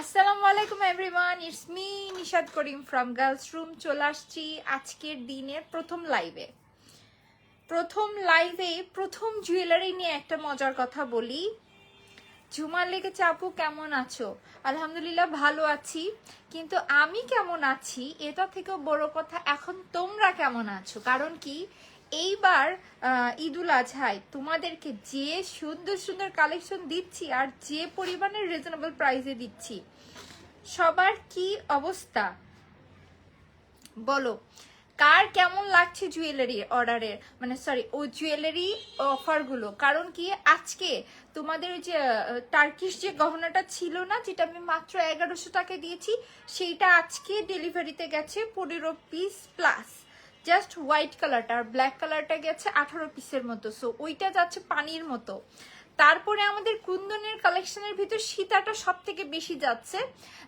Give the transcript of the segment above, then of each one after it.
আসসালামু আলাইকুম everyone, it's me Nishad Karim from girls room. চলে আসছি আজকের দিনের প্রথম লাইভে। প্রথম জুয়েলারি নিয়ে একটা মজার কথা বলি। ঝুমার লেগেছে আপু কেমন আছো? আলহামদুলিল্লাহ ভালো আছি, কিন্তু আমি কেমন আছি এটা থেকেও বড় কথা এখন তোমরা কেমন আছো। কারণ কি, এইবার ঈদুল আজহায় তোমাদেরকে যে সুন্দর সুন্দর কালেকশন দিচ্ছি আর যে পরিমাণের রিজনেবল প্রাইসে দিচ্ছি, সবার কি অবস্থা বলো? কার কেমন লাগছে জুয়েলারি অর্ডারের, মানে সরি ও জুয়েলারি অফারগুলো? কারণ কি, আজকে তোমাদের ওই যে টার্কিশ যে গহনাটা ছিল না, যেটা আমি মাত্র 1100 টাকা দিয়েছি, সেইটা আজকে ডেলিভারিতে গেছে 15 পিস প্লাস। জাস্ট হোয়াইট কালারটা আর ব্ল্যাক কালারটা গেছে 18 পিসের মতো, সো ওইটা যাচ্ছে পানির মতো। তারপরে আমাদের কুন্দনের কালেকশনের ভিতর সীতাটা সব থেকে বেশি যাচ্ছে,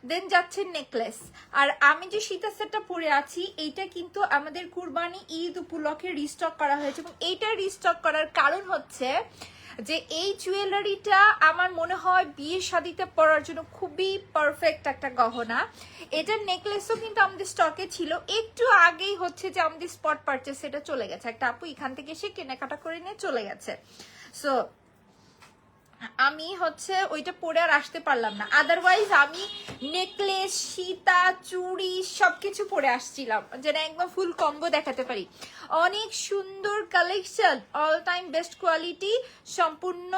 দেন যাচ্ছে নেকলেস। আর আমি যে সীতা সেটটা পরে আছি, এইটা কিন্তু আমাদের কুরবানি ঈদ উপলক্ষে রিস্টক করা হয়েছে, এবং এইটা রিস্টক করার কারণ হচ্ছে যে এই জুয়েলারিটা আমার মনে হয় বিয়ে শাদিতে পরার জন্য খুবই পারফেক্ট একটা গহনা। এটার নেকলেসও কিন্তু আমাদের স্টকে ছিল, একটু আগেই হচ্ছে যে আমাদের স্পট পারচেস এটা চলে গেছে। একটা আপু এখান থেকে এসে কেনাকাটা করে নিয়ে চলে গেছে, সো আমি হচ্ছে ওইটা পরে আর আসতে পারলাম না। আদারওয়াইজ আমি নেকলেস, সীতা, চুড়ি সবকিছু পরে আসছিলাম, যেন একদম ফুল কম্বো দেখাতে পারি। অনেক সুন্দর collection, all time best quality সম্পূর্ণ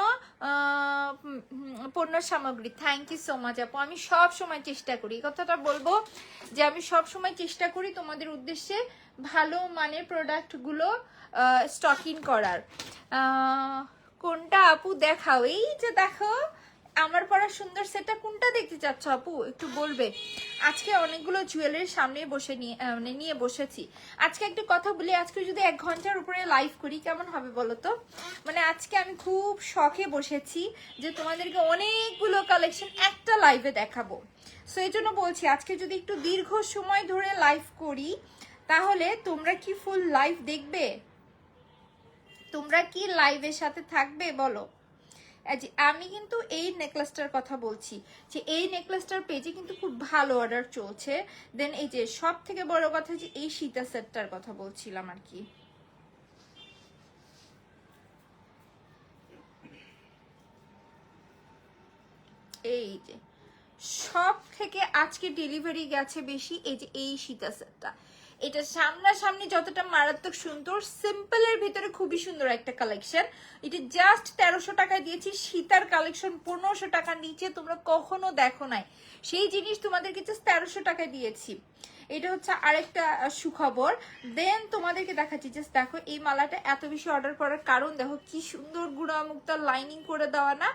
পণ্য সামগ্রী। থ্যাংক ইউ সো মাচ আপু। আমি সব সময় চেষ্টা করি, এই কথাটা বলবো যে আমি সব সময় চেষ্টা করি তোমাদের উদ্দেশ্যে ভালো মানের প্রোডাক্টগুলো স্টক ইন করার। কোনটা আপু দেখাও? এই যে দেখো আমার পরা সুন্দর সেটটা, কোনটা দেখতে চাচ্ছ আপু একটু বলবে। আজকে অনেকগুলো জুয়েলারির সামনে বসে নিয়ে বসেছি। আজকে একটা কথা বলি, আজকে যদি 1 ঘন্টার উপরে লাইভ করি কেমন হবে বলো তো? মানে আজকে আমি খুব শখে বসেছি যে তোমাদেরকে অনেকগুলো কালেকশন একটা লাইভে দেখাবো। সো এই জন্য বলছি, আজকে যদি একটু দীর্ঘ সময় ধরে লাইভ করি, তাহলে তোমরা কি ফুল লাইভ দেখবে? তোমরা কি লাইভের সাথে থাকবে বলো? আমি কিন্তু এই নেকলেসটার কথা বলছি, যে এই নেকলেসটার পেজে কিন্তু খুব ভালো অর্ডার চলছে। দেন এই যে সব থেকে বড় কথা, যে এই সীতা সেটটার কথা বলছিলাম আর কি। এই যে সব থেকে আজকে ডেলিভারি গেছে বেশি এই যে এই সীতা সেটটা। এটা সামনাসামনি যতটা মারাত্মক সুন্দর, সিম্পলের ভিতরে খুবই সুন্দর একটা কালেকশন। এটা জাস্ট 1300 টাকায় দিয়েছি। সীতার কালেকশন 1500 টাকার নিচে তোমরা কখনো দেখো নাই, সেই জিনিস তোমাদেরকে জাস্ট 1300 টাকায় দিয়েছি। এটা হচ্ছে আরেকটা সুখবর। দেন তোমাদেরকে দেখাচ্ছি, জাস্ট দেখো এই মালাটা এত বেশি অর্ডার করার কারণ দেখো কি সুন্দর গুণামুক্তা লাইনিং করে দেওয়া না,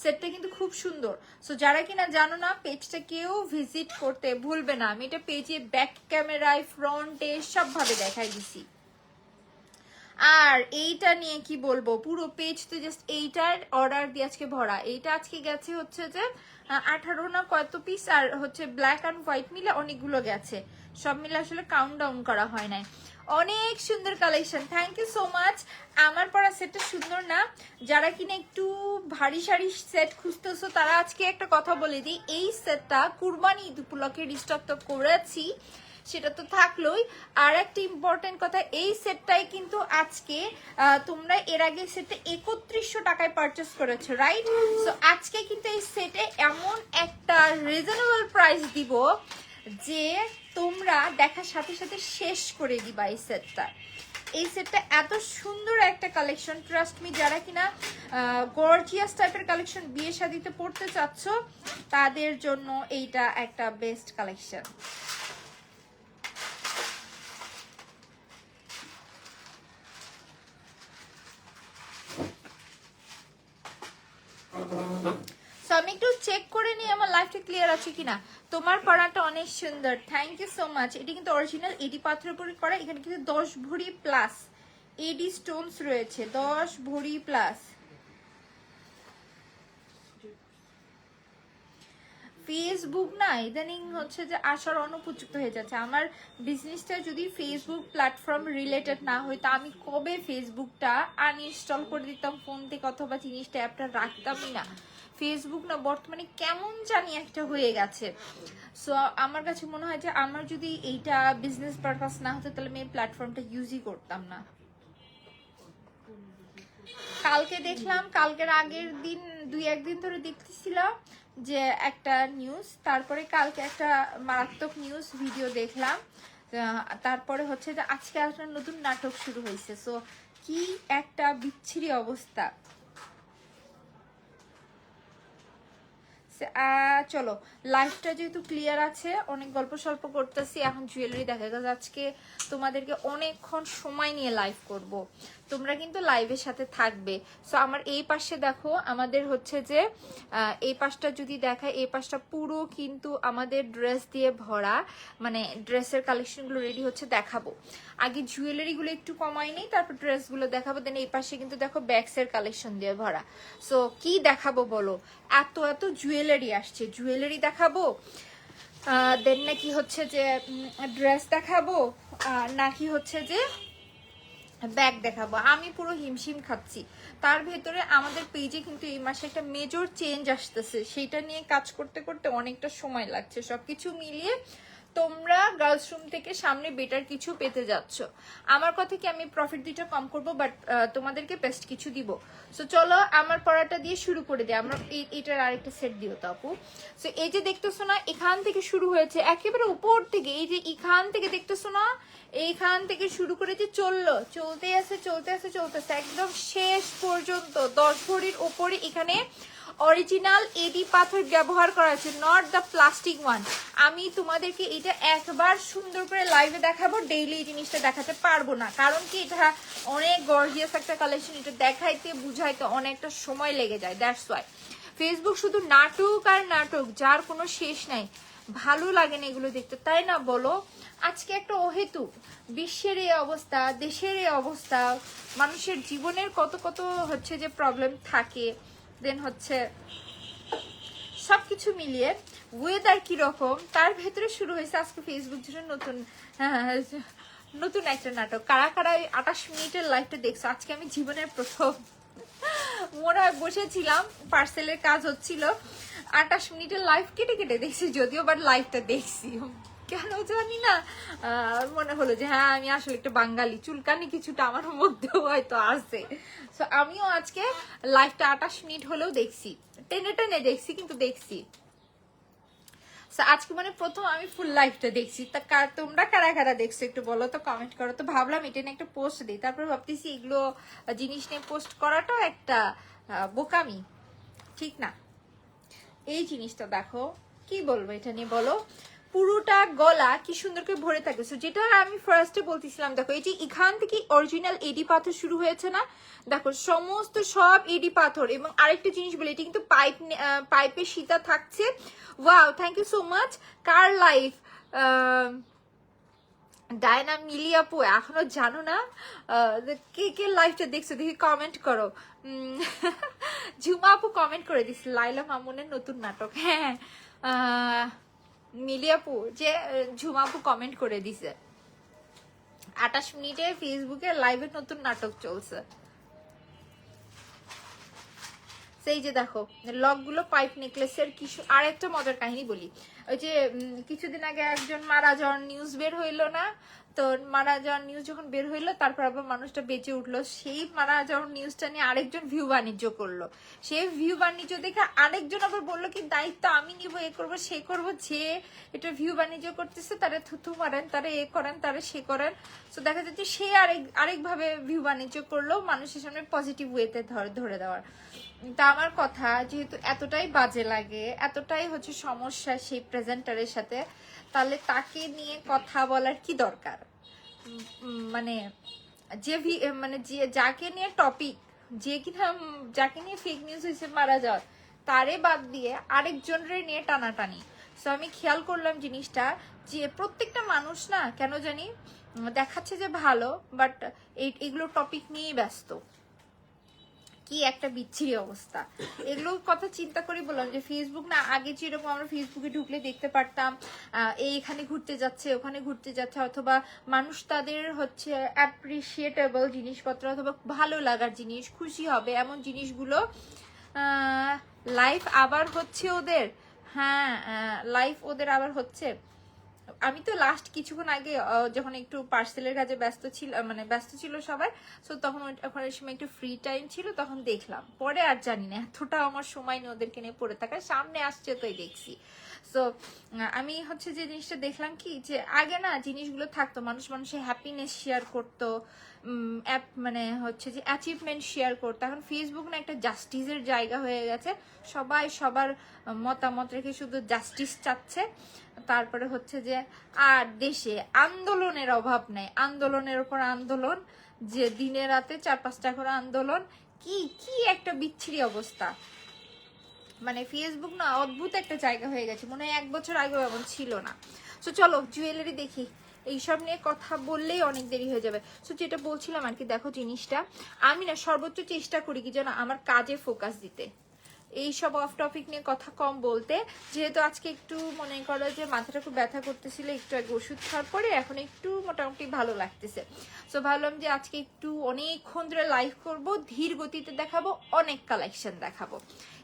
সেটটা কিন্তু খুব সুন্দর। সো যারা কিনা জানো না, পেজটা কেউ ভিজিট করতে ভুলবে না। আমি এটা পেজে ব্যাক ক্যামেরায়, ফ্রন্টে সবভাবে দেখাই দিছি। আর এইটা নিয়ে কি বলবো, পুরো পেজ তো জাস্ট এইটার অর্ডার দিয়ে আজকে ভরা। এইটা আজকে গেছে হচ্ছে যে 18 না কত পিস, আর হচ্ছে ব্ল্যাক অ্যান্ড হোয়াইট মিলে অনেকগুলো গেছে, সব মিলে আসলে কাউন্ট ডাউন করা হয় নাই। অনেক সুন্দর collection, thank you so much. আমার পরা সেটটা সুন্দর না? যারা কিনা একটু ভারী সারি সেট খুঁজতেছো, তারা আজকে একটা কথা বলে দিই, এই সেটটা কুরবানি ঈদ উপলক্ষে রিস্টক তো করেছি, সেটা তো থাকলোই। আর একটা ইম্পর্টেন্ট কথা, এই সেটটাই কিন্তু আজকে তোমরা এর আগে সেটে 3100 টাকায় পারচেস করেছো, রাইট? সো আজকে কিন্তু এই সেটে এমন একটা রিজনেবল প্রাইস দিব যে তোমরা দেখার সাথে সাথে শেষ করে দিবা এই সেটটা। এই সেটটা এত সুন্দর একটা কালেকশন, ট্রাস্ট মি। যারা কিনা গর্জিয়াস টাইপের কালেকশন বিয়ে শাদিতে পড়তে চাচ্ছ, তাদের জন্য এইটা একটা বেস্ট কালেকশন। আমি একটু চেক করে নিই আমার লাইফটা ক্লিয়ার আছে কিনা। তোমার পড়াটা অনেক সুন্দর, থ্যাংক ইউ সো মাচ। এটি কিন্তু অরিজিনাল এডি পাথরের উপরে করা। এখানে কিন্তু 10 ভরি প্লাস এডি স্টোনস রয়েছে, 10 ভরি প্লাস। ফেসবুক না ইদানিং হচ্ছে যে আসার অনুপযুক্ত হয়ে যাচ্ছে। আমার বিজনেসটা যদি ফেসবুক প্ল্যাটফর্ম রিলেটেড না হইতো, আমি কবে ফেসবুকটা আনইনস্টল করে দিতাম ফোন থেকে, অথবা জিনিসটা অ্যাপটা রাখতামই না। ফেসবুক না বর্তমানে কেমন জানি একটা হয়ে গেছে। সো আমার কাছে মনে হয় যে আমার যদি এইটা বিজনেস পারপাস না হতো তাহলে আমি এই প্ল্যাটফর্মটা ইউজই করতাম না। কালকে দেখলাম, কালকের আগের দিন 2-1 দিন ধরে দেখতেছিলাম যে একটা নিউজ, তারপরে কালকে একটা মারাত্মক নিউজ ভিডিও দেখলাম, তারপরে হচ্ছে যে আজকে একটা নতুন নাটক শুরু হয়েছে। সো কি একটা বিচ্ছিরি অবস্থা। চলো লাইফটা যেহেতু ক্লিয়ার আছে, অনেক গল্প স্বল্প করতেছি, এখন জুয়েলারি দেখা গেছে আজকে তোমাদেরকে অনেকক্ষণ সময় নিয়ে লাইভ করব, তোমরা কিন্তু লাইভের সাথে থাকবে। সো আমার এই পাশে দেখো আমাদের হচ্ছে যে এই পাশটা যদি দেখায়, এই পাশটা পুরো কিন্তু আমাদের ড্রেস দিয়ে ভরা, মানে ড্রেসের কালেকশনগুলো রেডি হচ্ছে, দেখাবো। আগে জুয়েলারিগুলো একটু কমাই নেই, তারপর ড্রেসগুলো দেখাবো। দেন এই পাশে কিন্তু দেখো ব্যাগসের কালেকশন দিয়ে ভরা। সো কি দেখাবো বলো, এত এত জুয়েলারি আসছে, জুয়েলারি দেখাবো দেন নাকি হচ্ছে যে ড্রেস দেখাবো, নাকি হচ্ছে যে ব্যাগ দেখাবো, আমি পুরো হিমশিম খাচ্ছি। তার ভেতরে আমাদের পেজে কিন্তু এই মাসে একটা মেজর চেঞ্জ আসতেছে, সেইটা নিয়ে কাজ করতে করতে অনেকটা সময় লাগছে। সবকিছু মিলিয়ে তোমরা গার্লস রুম থেকে সামনে বেটার কিছু পেতে যাচ্ছ। আমার কথা কি আমি প্রফিট দুইটা কম করব, বাট তোমাদেরকে বেস্ট কিছু দিব। সো চলো আমার পড়াটা দিয়ে শুরু করে দিই। আমরা এইটার আরেকটা সেট দিও তো আপু। সো এই যে দেখতেছো না, এখান থেকে শুরু হয়েছে একেবারে উপর থেকে, এই যে এখান থেকে দেখতেছো না, এইখান থেকে শুরু করে যে চলতে আছে একদম শেষ পর্যন্ত 10 ভরির উপরে এখানে অরিজিনাল এডি পাথর ব্যবহার করা আছে, নট দ্য প্লাস্টিক ওয়ান। আমি তোমাদেরকে এটা একবার সুন্দর করে লাইভে দেখাবো, ডেইলি এই জিনিসটা দেখাতে পারবো না, কারণ কি এটা অনেক গর্জিয়াস একটা কালেকশন, এটা দেখাইতে বুঝাইতে অনেকটা সময় লেগে যায়। দ্যাটস ওয়াই ফেসবুক শুধু নাটক আর নাটক, যার কোনো শেষ নাই। ভালো লাগে না এগুলো দেখতে, তাই না বলো? আজকে একটা অহেতুক বিশ্বের এই অবস্থা, দেশের এই অবস্থা, মানুষের জীবনের কত কত হচ্ছে যে প্রবলেম থাকে, দেন হচ্ছে সবকিছু মিলিয়ে ওয়েদার কিরকম, তার ভেতরে শুরু হয়েছে আজকে ফেসবুক জুড়ে নতুন একটা নাটক। কারা কারা 28 মিনিটের লাইভটা দেখছো? আজকে আমি জীবনের প্রথম মনে হয় বসেছিলাম, পার্সেলের কাজ হচ্ছিল, 28 মিনিটের লাইভ কেটে কেটে দেখছি, যদিও বাট লাইভটা দেখছি কেন জানি না, মনে হলো যে হ্যাঁ আমি আসলে একটা বাঙালি, চুলকানি কিছুটা আমার মধ্যেও হয়তো আছে। সো আমিও আজকে লাইভটা 28 মিনিট হলেও দেখছি, টেনে টেনে দেখছি, কিন্তু দেখছি। আজকে মানে প্রথম আমি ফুল লাইভটা দেখছি। তা তোমরা কারা কারা দেখছো একটু বলো তো, কমেন্ট করো তো। ভাবলাম এটা নিয়ে একটা পোস্ট দিই, তারপর ভাবতেছি এগুলো জিনিস নিয়ে পোস্ট করাটাও একটা বোকামি, ঠিক না? এই জিনিসটা দেখো, কি বলবো এটা নিয়ে বলো। পুরোটা গলা কি সুন্দর করে ভরে থাকে। যেটা আমি ফার্স্টে বলতেছিলাম, দেখো এই যে এখান থেকে অরিজিনাল এডি পাথর শুরু হয়েছে না, দেখো সমস্ত সব এডি পাথর। এবং আরেকটা জিনিস বলি, এটা কিন্তু পাইপে সীতা থাকছে। Wow, thank you so much. কার লাইফ ডায়না মিলি আপু এখনো জানো না? কে কে লাইভটা দেখছো দেখি কমেন্ট করো। ঝুমা আপু কমেন্ট করে দিচ্ছে লাইলা মামুনের নতুন নাটক। হ্যাঁ মিলি আপু, যে ঝুমা আপু কমেন্ট করে দিছে 28 মিনিটে ফেসবুকে লাইভে নতুন নাটক চলছে। সেই যে দেখো লকগুলো পাইপ নেকলেসের কিছু। আর একটা মজার কাহিনী বলি, ওই যে কিছুদিন আগে একজন মারা যাওয়ার নিউজ বের হইলো না, তো মারা যাওয়ার নিউজ যখন বের হইলো তারপর আবার মানুষটা বেঁচে উঠলো, সেই মারা যাওয়ার নিউজটা নিয়ে আরেকজন ভিউ বাণিজ্য করলো। সেই ভিউ বাণিজ্য দেখে আরেকজন আবার বললো কি দায়িত্ব আমি নিবো, এ করবো সে করবো, যে এটা ভিউ বাণিজ্য করতেছে তারা থুথু মারেন, তারা এ করেন, তারা সে করেন। তো দেখা যাচ্ছে সে আরেকভাবে ভিউ বাণিজ্য করলো, মানুষের সামনে পজিটিভ ওয়েতে ধরে দেওয়ার। তা আমার কথা যেহেতু এতটাই বাজে লাগে, এতটাই হচ্ছে সমস্যা সেই প্রেজেন্টারের সাথে, তাহলে তাকে নিয়ে কথা বলার কি দরকার? মানে যে মানে যে যাকে নিয়ে টপিক, যে কিনা যাকে নিয়ে ফেক নিউজ হয়েছে মারা যাওয়ার, তারে বাদ দিয়ে আরেকজনের নিয়ে টানাটানি। সো আমি খেয়াল করলাম জিনিসটা, যে প্রত্যেকটা মানুষ না কেন জানি দেখাচ্ছে যে ভালো, বাট এগুলো টপিক নিয়েই ব্যস্ত। কি একটা বিচ্ছিরি অবস্থা। এগুলোর কথা চিন্তা করে বললাম যে ফেসবুক না আগে যেরকম আমরা ফেসবুকে ঢুকলে দেখতে পারতাম এখানে ঘুরতে যাচ্ছে ওখানে ঘুরতে যাচ্ছে, অথবা মানুষ তাদের হচ্ছে অ্যাপ্রিসিয়েটেবল জিনিসপত্র অথবা ভালো লাগার জিনিস, খুশি হবে এমন জিনিসগুলো লাইভ আবার হচ্ছে ওদের? হ্যাঁ, লাইভ ওদের আবার হচ্ছে। আমি তো লাস্ট কিছুক্ষণ আগে যখন একটু পার্সেলের কাজে ব্যস্ত ছিল, মানে ব্যস্ত ছিল সবাই, সো তখন ওখানে সময় একটু ফ্রি টাইম ছিল, তখন দেখলাম। পরে আর জানি না, এতটা আমার সময় নেই ওদেরকে নিয়ে পড়ে থাকার। সামনে আসছে তোই দেখছি। সো আমি হচ্ছে যে জিনিসটা দেখলাম কি, যে আগে না জিনিসগুলো থাকতো, মানুষের হ্যাপিনেস শেয়ার করতো, মানে হচ্ছে যে অ্যাচিভমেন্ট শেয়ার করতো। এখন ফেসবুক না একটা জাস্টিসের জায়গা হয়ে গেছে, সবাই সবার মতামত রেখে শুধু জাস্টিস চাচ্ছে। তারপরে হচ্ছে যে আর দেশে আন্দোলনের অভাব নেই, আন্দোলনের উপর আন্দোলন, যে দিনে রাতে 4-5টা করে আন্দোলন। কি কি একটা বিচ্ছিরি অবস্থা। মানে ফেসবুক না অদ্ভুত একটা জায়গা হয়ে গেছে, মনে হয় 1 বছর আগেও এমন ছিল না। সো চলো জুয়েলারি দেখি, এইসব নিয়ে কথা বললেই অনেক দেরি হয়ে যাবে। সো যেটা বলছিলাম আর কি, দেখো জিনিসটা আমি না সর্বোচ্চ চেষ্টা করি কি যেন আমার কাজে ফোকাস দিতে, এইসব অফ টপিক নিয়ে কথা কম বলতে। যেহেতু আজকে একটু মনে করো যে মাথাটা খুব ব্যথা করতেছিল, একটু আগে ওষুধ খাওয়ার পরে এখন একটু মোটামুটি ভালো লাগতেছে। সো ভাবলাম যে আজকে একটু অনেকক্ষণ ধরে লাইভ করব, ধীর গতিতে দেখাবো, অনেক কালেকশন দেখাবো,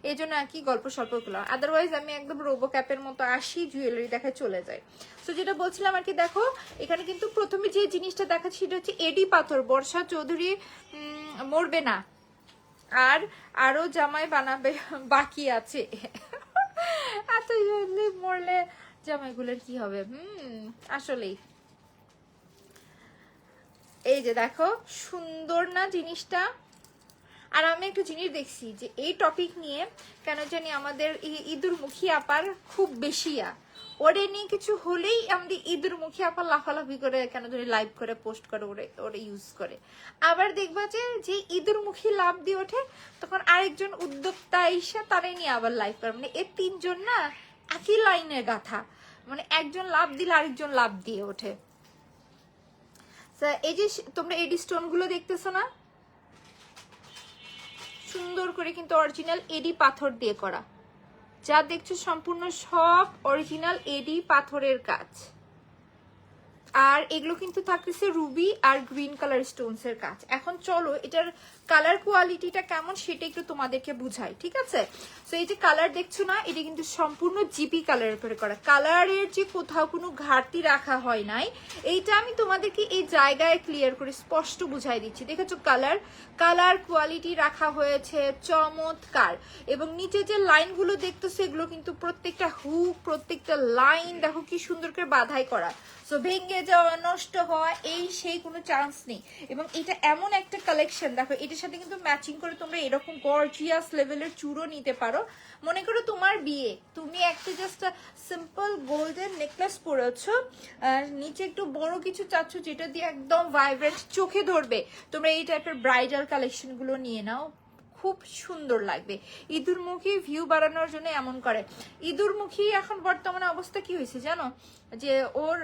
এই জন্য আর কি গল্প স্বল্প করলাম। আদারওয়াইজ আমি একদম রোবো ক্যাপের মতো আসি, জুয়েলারি দেখায় চলে যাই। সো যেটা বলছিলাম আর কি, দেখো এখানে কিন্তু প্রথমে যে জিনিসটা দেখাচ্ছি সেটা হচ্ছে এডি পাথর। বর্ষা চৌধুরী মরবে না, আর আরো জামাই বানাবে বাকি আছে। এত জলদি মরলে জামাইগুলোর কি হবে? আসলেই এই যে দেখো সুন্দর না জিনিসটা। আর আমি একটু জিনিস দেখছি যে এই টপিক নিয়ে কেন জানি আমাদের ইঁদুর মুখী আপার খুব বেশিয়া, ওরে নিয়ে কিছু হলেই আমাদের ইঁদুর মুখী আপা লাফালাফি করে কেন জানি লাইভ করে পোস্ট করে, ওরে ইউজ করে। আবার দেখবা যে ইঁদুর মুখী লাভ দিয়ে ওঠে, তখন আরেকজন উদ্যোক্তা এসে তারাই নিয়ে আবার লাইভ করে। মানে এই 3 জন না একই লাইনের গাথা, মানে একজন লাভ দিলে আরেকজন লাভ দিয়ে ওঠে। এই যে তোমরা এডি স্টোন গুলো দেখতেছো না, সুন্দর করে কিন্তু অরিজিনাল এডি পাথর দিয়ে করা, যা দেখছো সম্পূর্ণ সব অরিজিনাল এডি পাথরের কাজ। আর এগুলো কিন্তু থাকতেছে রুবি আর গ্রিন কালার স্টোনস এর কাজ। এখন চলো এটার কালার কোয়ালিটিটা কেমন সেটা একটু তোমাদেরকে বুঝাই, ঠিক আছে? সো এই যে কালার দেখছো না, এটা কিন্তু সম্পূর্ণ জিপি কালারের উপরে করা। কালারের যে কোথাও কোনো ঘাটতি রাখা হয় নাই, এইটা আমি তোমাদেরকে এই জায়গায় ক্লিয়ার করে স্পষ্ট বুঝাই দিচ্ছি। দেখেছো কালার কোয়ালিটি রাখা হয়েছে চমৎকার। এবং নিচে যে লাইনগুলো দেখতেছো এগুলো কিন্তু প্রত্যেকটা হুক, প্রত্যেকটা লাইন দেখো কি সুন্দর করে বাঁধাই করা। সো ভেঙে যাওয়া, নষ্ট হওয়া এই সেই কোনো চান্স নেই। এবং এটা এমন একটা কালেকশন, দেখো এটার সাথে কিন্তু ম্যাচিং করে তোমরা এরকম গর্জিয়াস লেভেলের চূড়ো নিতে পারো। মনে করো তোমার বিয়ে, তুমি একটা জাস্ট সিম্পল গোল্ডেন নেকলেস পরেছো, নিচে একটু বড় কিছু চাচ্ছ যেটা দিয়ে একদম ভাইব্রেন্ট চোখে ধরবে, তোমরা এই টাইপের ব্রাইডাল কালেকশন গুলো নিয়ে নাও, খুব সুন্দর লাগবে। ইঁদুরমুখী ভিউ বাড়ানোর জন্য এমন করে। ইঁদুরমুখী এখন বর্তমানে অবস্থা কি হয়েছে জানো, যে ওর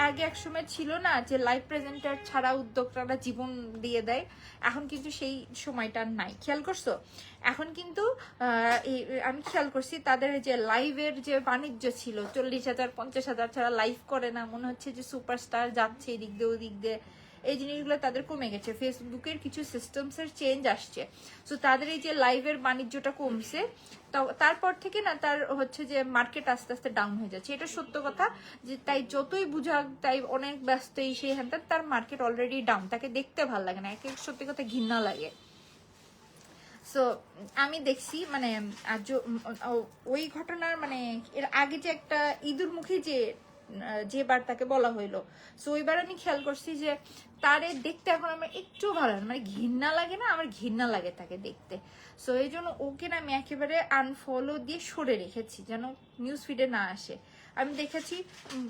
আগে এক সময় ছিল না যে লাইভ প্রেজেন্টার ছাড়া উদ্যোক্তারা জীবন দিয়ে দেয়, এখন কিন্তু সেই সময়টা নাই। খেয়াল করছো? এখন কিন্তু আমি খেয়াল করছি তাদের যে লাইভের যে বাণিজ্য ছিল, 40,000 50,000 ছাড়া লাইভ করে না, মনে হচ্ছে যে সুপারস্টার যাচ্ছে এদিক দিয়ে ওদিক দিয়ে, এই জিনিসগুলো তাদের কমে গেছে। ফেসবুকের কিছু সিস্টেমসের চেঞ্জ আসছে, সো তাদের এই যে লাইভের বাণিজ্যটা কমছে, তারপর থেকে না তার হচ্ছে যে মার্কেট আস্তে আস্তে ডাউন হয়ে যাচ্ছে। এটা সত্য কথা, যে তাই যতই বুঝাক তাই অনেক ব্যস্ত এই সেই হ্যান, তার মার্কেট অলরেডি ডাউন, তাকে দেখতে ভালো লাগে না, একে সত্যি কথা ঘৃণা লাগে। সো আমি দেখছি মানে ওই ঘটনার মানে এর আগে যে একটা ইঁদুরমুখী যেবার তাকে বলা হইলো, সো ওইবার আমি খেয়াল করছি যে তারে দেখতে এখন আমার একটু ভালো লাগে, মানে ঘৃণা লাগে না, আমার ঘৃণা লাগে তাকে দেখতে। সো এই জন্য ওকে না আমি একেবারে আনফলো দিয়ে সরে রেখেছি, যেন নিউজ ফিডে না আসে। আমি দেখেছি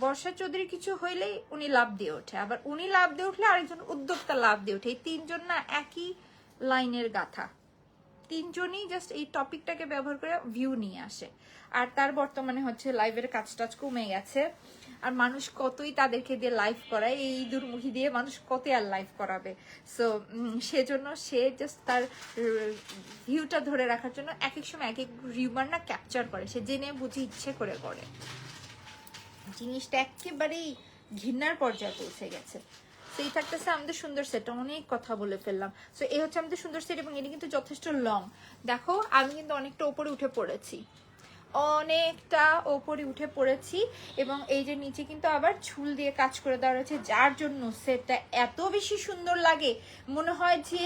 বর্ষা চৌধুরী কিছু হইলেই উনি লাভ দিয়ে ওঠে, আবার উনি লাভ দিয়ে উঠলে আরেকজন উদ্যোক্তা লাভ দিয়ে ওঠে, এই 3 জন না একই লাইনের গাথা। 3 জনই জাস্ট এই টপিকটাকে ব্যবহার করে ভিউ নিয়ে আসে। আর তার বর্তমানে হচ্ছে লাইভের কাজ টাজ কমে গেছে, আর মানুষ কতই তাদেরকে দিয়ে লাইভ করায়, এই দুর্মুখী দিয়ে মানুষ কত আর লাইভ করাবে। সো সেজন্য সে জাস্ট তার ভিউটা ধরে রাখার জন্য এক এক সময় এক এক রিউমার না ক্যাপচার করে, সে জেনে বুঝে ইচ্ছে করে করে। জিনিসটা একেবারেই ঘৃণার পর্যায়ে পৌঁছে গেছে। সেই থাকতেছে আমাদের সুন্দর সেট, অনেক কথা বলে ফেললাম। সো এই হচ্ছে আমাদের সুন্দর সেট এবং এটা কিন্তু যথেষ্ট লং। দেখো আমি কিন্তু অনেকটা উপরে উঠে পড়েছি, অনেকটা ওপরে উঠে পড়েছি এবং এই যে নিচে কিন্তু আবার ঝুল দিয়ে কাজ করে দেওয়া রয়েছে, যার জন্য সেটটা এত বেশি সুন্দর লাগে, মনে হয় যে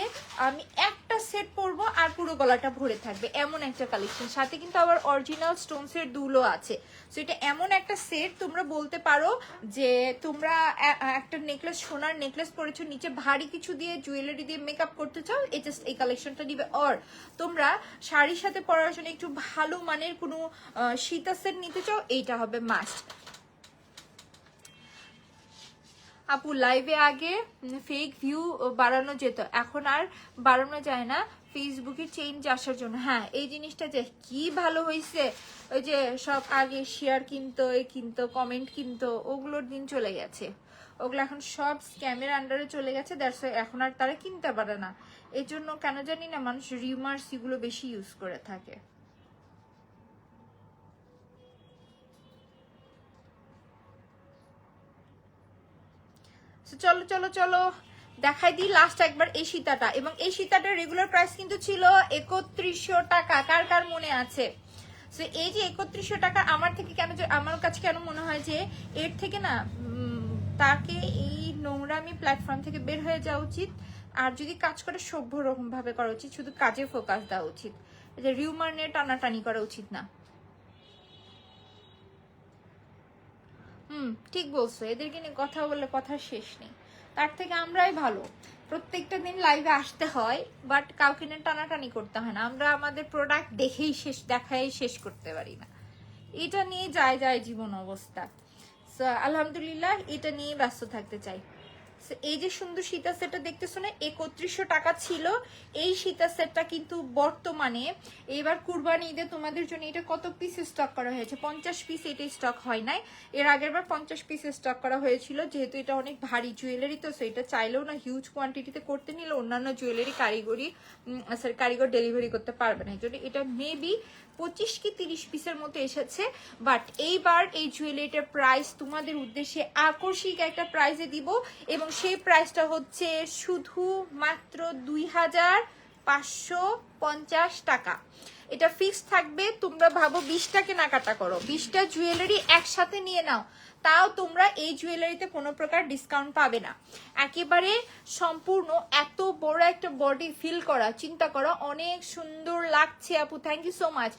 আমি একটা সেট পরবো আর পুরো গলাটা ভরে থাকবে, এমন একটা কালেকশন। সাথে কিন্তু আবার অরিজিনাল স্টোনসের দুলও আছে। সো এটা এমন একটা সেট, তোমরা বলতে পারো যে তোমরা একটা নেকলেস, সোনার নেকলেস পরেছো, নিচে ভারী কিছু দিয়ে জুয়েলারি দিয়ে মেকআপ করতে চাও, এই জাস্ট এই কালেকশনটা নিবে। অর তোমরা শাড়ির সাথে পরার জন্য একটু ভালো মানের কোনো সীতা সেট নিতে চাও, এইটা হবে মাস্ট। আপু লাইভে আগে ফেক ভিউ বাড়ানো যেত, এখন আর বাড়ানো যায় না ফেসবুকে চেঞ্জ আসার জন্য। হ্যাঁ এই জিনিসটা যে কি ভালো হয়েছে, ওই যে সব আগে শেয়ার কিনতো, কিনতো, কমেন্ট কিনতো, ওগুলোর দিন চলে গেছে, ওগুলো এখন সব স্ক্যামের আন্ডারে চলে গেছে। দ্যাটস এখন আর তারা কিনতে পারে না। এই জন্য কেন জানি না মানুষ রিউমার্স এগুলো বেশি ইউজ করে থাকে। চলো চলো চলো দেখাই দিই লাস্ট একবার এই সীতাটা। এবং এই সীতাটার রেগুলার প্রাইস কিন্তু ছিল 3100 টাকা, কার কার মনে আছে? সো এই যে 3100 টাকা আমার থেকে কেন, আমার কাছে কেন মনে হয় যে এর থেকে না তাকে এই নোংরামি প্ল্যাটফর্ম থেকে বের হয়ে যাওয়া উচিত, আর যদি কাজ করে সভ্য রকম ভাবে করা উচিত, শুধু কাজে ফোকাস দেওয়া উচিত, যে রিউমার নিয়ে টানাটানি করা উচিত না। ঠিক বলছো, এদেরকে নিয়ে কথা বললে কথা শেষ নেই। তার থেকে আমরাই ভালো, প্রত্যেকটা দিন লাইভে আসতে হয় বাট কাউকে নিয়ে টানাটানি করতে হয় না, আমরা আমাদের প্রোডাক্ট দেখেই দেখাই শেষ করতে পারি না, এটা নিয়ে যায় জীবন অবস্থা। আলহামদুলিল্লাহ এটা নিয়ে ব্যস্ত থাকতে চাই। এই যে সুন্দর সীতা সেটটা দেখতেছো না, 3100 টাকা ছিল এই সীতা সেটটা, কিন্তু বর্তমানে এবার কুরবানি ঈদে তোমাদের জন্য এটা কত পিস স্টক করা হয়েছে? 50 পিস এটা স্টক হয় নাই, এর আগের বার 50 পিস স্টক করা হয়েছিল। যেহেতু এটা অনেক ভারী জুয়েলারি, তো সেটা চাইলেও না হিউজ কোয়ান্টিটিতে করতে নিলে অন্যান্য জুয়েলারি কারিগর ডেলিভারি করতে পারবে না, এই জন্য এটা মেবি 25 কি 30 পিসের মতো এসেছে। বাট এইবার এই জুয়েলারিটার প্রাইস তোমাদের উদ্দেশ্যে আকর্ষিক একটা প্রাইসে দিব, এবং সেই প্রাইসটা হচ্ছে শুধু মাত্র 2550 টাকা। এটা ফিক্স থাকবে। তোমরা ভাবো 20টা কেনাকাটা করো, 20টা জুয়েলারি একসাথে নিয়ে নাও, তাও তোমরা এই জুয়েলারিতে কোনো প্রকার ডিসকাউন্ট পাবে না। একেবারে সম্পূর্ণ এত বড় একটা বডি ফিল করা, চিন্তা করো, অনেক সুন্দর লাগছে আপু, থ্যাংক ইউ সো মাচ।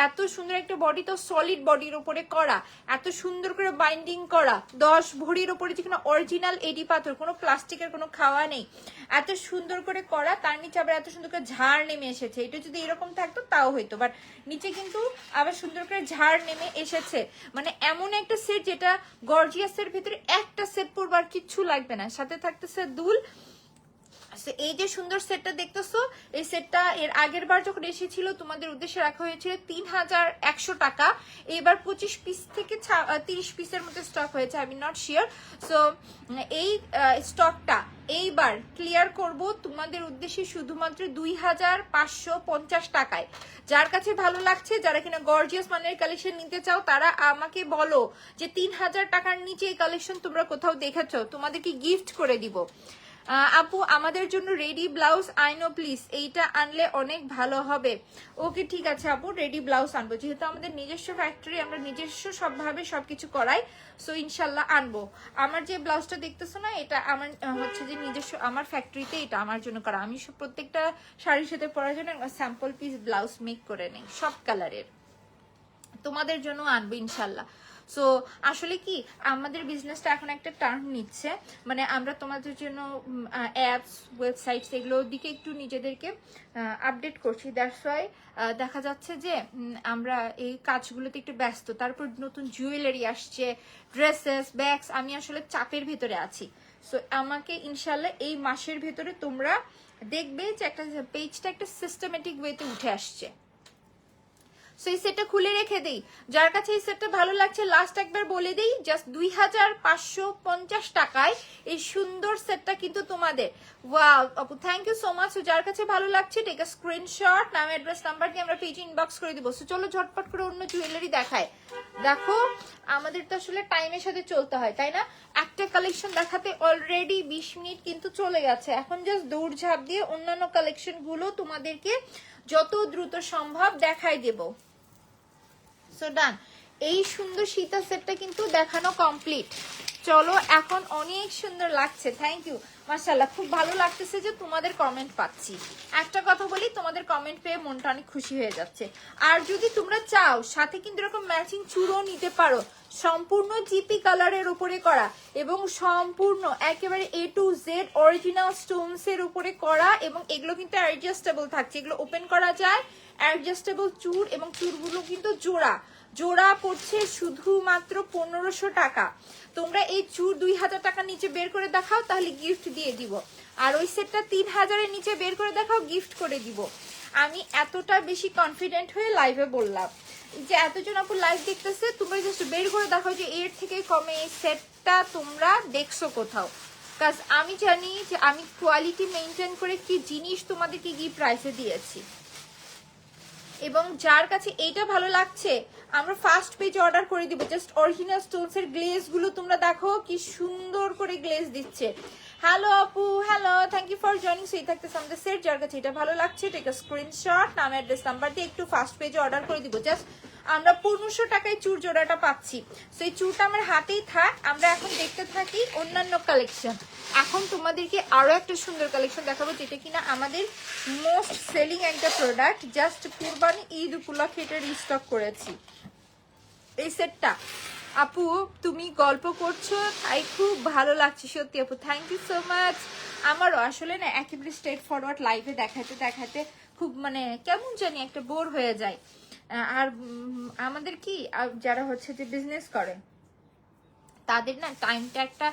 এত সুন্দর একটা বডি, তো সলিড বডির উপরে করা, এত সুন্দর করে বাইন্ডিং করা, 10 ভরির উপরে যেখানে অরিজিনাল এডি পাথর, কোনো প্লাস্টিকের কোনো খাওয়া নেই, এত সুন্দর করে করা, তার নিচে আবার এত সুন্দর করে ঝাড় নেমে এসেছে। এটা যদি এরকম থাকতো তাও হইতো, বাট নিচে কিন্তু আবার সুন্দর করে ঝাড় নেমে এসেছে। মানে এমন একটা সেট যেটা গর্জিয়াসের ভিতরে একটা সেট পরবার কিচ্ছু লাগবে না, সাথে থাকতেছে দুল। এই যে সুন্দর সেটটা দেখতেছো, এই সেটটা এর আগের বার যখন এসেছিল তোমাদের উদ্দেশ্যে রাখা হয়েছিল 3100 টাকা, এবার 25 পিস থেকে 30 পিসের মতো স্টক হয়েছে, I am not sure. So এই স্টকটা এইবার ক্লিয়ার করব তোমাদের উদ্দেশ্যে শুধুমাত্র 2550 টাকায়। যার কাছে ভালো লাগছে, যারা কিনা গর্জিয়াস মানের কালেকশন নিতে চাও, তারা আমাকে বলো যে 3000 টাকার নিচে এই কালেকশন তোমরা কোথাও দেখেছো, তোমাদেরকে গিফট করে দিব। আপু আমাদের জন্য রেডি ব্লাউজ আইনো প্লিজ, এইটা আনলে অনেক ভালো হবে। ওকে ঠিক আছে আপু, রেডি ব্লাউজ আনবো, যেহেতু আমাদের নিজস্ব ফ্যাক্টরি, আমরা নিজস্ব সবভাবে সবকিছু করাই, সো ইনশাল্লাহ আনবো। আমার যে ব্লাউজটা দেখতেছো না, এটা আমার হচ্ছে যে নিজস্ব, আমার ফ্যাক্টরিতে এটা আমার জন্য করা। আমি প্রত্যেকটা শাড়ির সাথে পরার জন্য স্যাম্পল পিস ব্লাউজ মেক করে নেই সব কালারের, তোমাদের জন্য আনবো ইনশাল্লাহ। সো আসলে কি আমাদের বিজনেসটা এখন একটা টার্ন নিচ্ছে, মানে আমরা তোমাদের জন্য অ্যাপস, ওয়েবসাইটস এগুলোর দিকে একটু নিজেদেরকে আপডেট করছি। দ্যাটস ওয়াই দেখা যাচ্ছে যে আমরা এই কাজগুলোতে একটু ব্যস্ত। তারপর নতুন জুয়েলারি আসছে, ড্রেসেস, ব্যাগস, আমি আসলে চাপের ভিতরে আছি। সো আমাকে ইনশাল্লাহ এই মাসের ভিতরে তোমরা দেখবে যে একটা পেজটা একটা সিস্টেমেটিক ওয়েতে উঠে আসছে। সো এই সেটটা খুলে রেখে দেই, যার কাছে এই সেটটা ভালো লাগছে লাস্ট একবার বলে দেই, জাস্ট 2550 টাকায় এই সুন্দর সেটটা কিন্তু তোমাদের। ওয়াও আপু থ্যাংক ইউ সো মাচ। যার কাছে ভালো লাগছে টেক আ স্ক্রিনশট, নাম অ্যাড্রেস নাম্বার দিয়ে আমরা পেজে ইনবক্স করে দিব। সো চলো ঝটপট করে অন্য জুয়েলারি দেখায়। দেখো আমাদের তো আসলে টাইমের সাথে চলতে হয় তাই না, একটা কালেকশন দেখাতে অলরেডি 20 মিনিট কিন্তু চলে গেছে। এখন জাস্ট দৌড়ঝাঁপ দিয়ে অন্যান্য কালেকশন গুলো তোমাদেরকে যত দ্রুত সম্ভব দেখাই দেব। সো ডান, এই সুন্দর সীতা সেটটা কিন্তু দেখানো কমপ্লিট। চলো এখন অনেক সুন্দর লাগছে, থ্যাংক ইউ মাশাআল্লাহ, খুব ভালো লাগতেছে যে তোমাদের কমেন্ট পাচ্ছি। একটা কথা বলি, তোমাদের কমেন্ট পেয়ে মনটা অনেক খুশি হয়ে যাচ্ছে। আর যদি তোমরা চাও সাথে কিন্তু এরকম ম্যাচিং চুড়ও নিতে পারো, সম্পূর্ণ জিপি কালারের উপরে করা এবং সম্পূর্ণ একেবারে A to Z original Stones এর উপরে করা, এবং এগুলো কিন্তু অ্যাডজাস্টেবল থাকছে, এগুলো ওপেন করা যায়, অ্যাডজাস্টেবল চুড়, এবং চুড়গুলো কিন্তু জোড়া জোড়া পড়ছে শুধুমাত্র 1500 টাকা। তোমরা এই চুড় 2000 টাকার নিচে বের করে দেখাও, তাহলে গিফট দিয়ে দিব। আর ওই সেটটা 3000-এর নিচে বের করে দেখাও, গিফট করে দিব। আমি এতটা বেশি কনফিডেন্ট হয়ে লাইভে বললাম যে এতজন আপু লাইভ দেখতেছে, তোমরা জাস্ট বের করে দেখাও যে এর থেকে কমে এই সেটটা তোমরা দেখছো কোথাও। কাজ আমি জানি যে আমি কোয়ালিটি মেনটেন করে কি জিনিস তোমাদেরকে কি প্রাইসে দিয়েছি। এবং যার কাছে এইটা ভালো লাগছে আমরা ফার্স্ট পেজ অর্ডার করে দিব। জাস্ট অরিজিনাল স্টোনস এর গ্লেজ গুলো তোমরা দেখো কি সুন্দর করে গ্লেজ দিচ্ছে। হ্যালো আপু, hello, thank you for joining. সেই থাকতে আমাদের সেট, যার কাছে এটা ভালো লাগছে টেক আ স্ক্রিনশট, নাম অ্যাড্রেস নাম্বার দিয়ে একটু ফার্স্ট পেজে অর্ডার করে দিব। জাস্ট আমরা 1500 টাকায় চুর জোড়াটা পাচ্ছি। সো এই চুরটা আমার হাতেই থাক, আমরা এখন দেখতে থাকি অন্যান্য কালেকশন। এখন তোমাদেরকে আরো একটা সুন্দর কালেকশন দেখাবো, যেটা কিনা আমাদের মোস্ট সেলিং একটা প্রোডাক্ট। জাস্ট কুরবানি ঈদ উপলক্ষে এটা রিস্টক করেছি। এই সেটটা আপু তুমি গল্প করছো তাই খুব ভালো লাগছে, সত্যি আপু থ্যাংক ইউ সো মাচ। আমারও আসলে না একেবারে স্ট্রেট ফরওয়ার্ড লাইভে দেখাতে দেখাতে খুব মানে কেমন জানি একটা বোর হয়ে যায়। আর আমাদের কি যারা হচ্ছে যে বিজনেস করে তাদের না টাইমটা একটা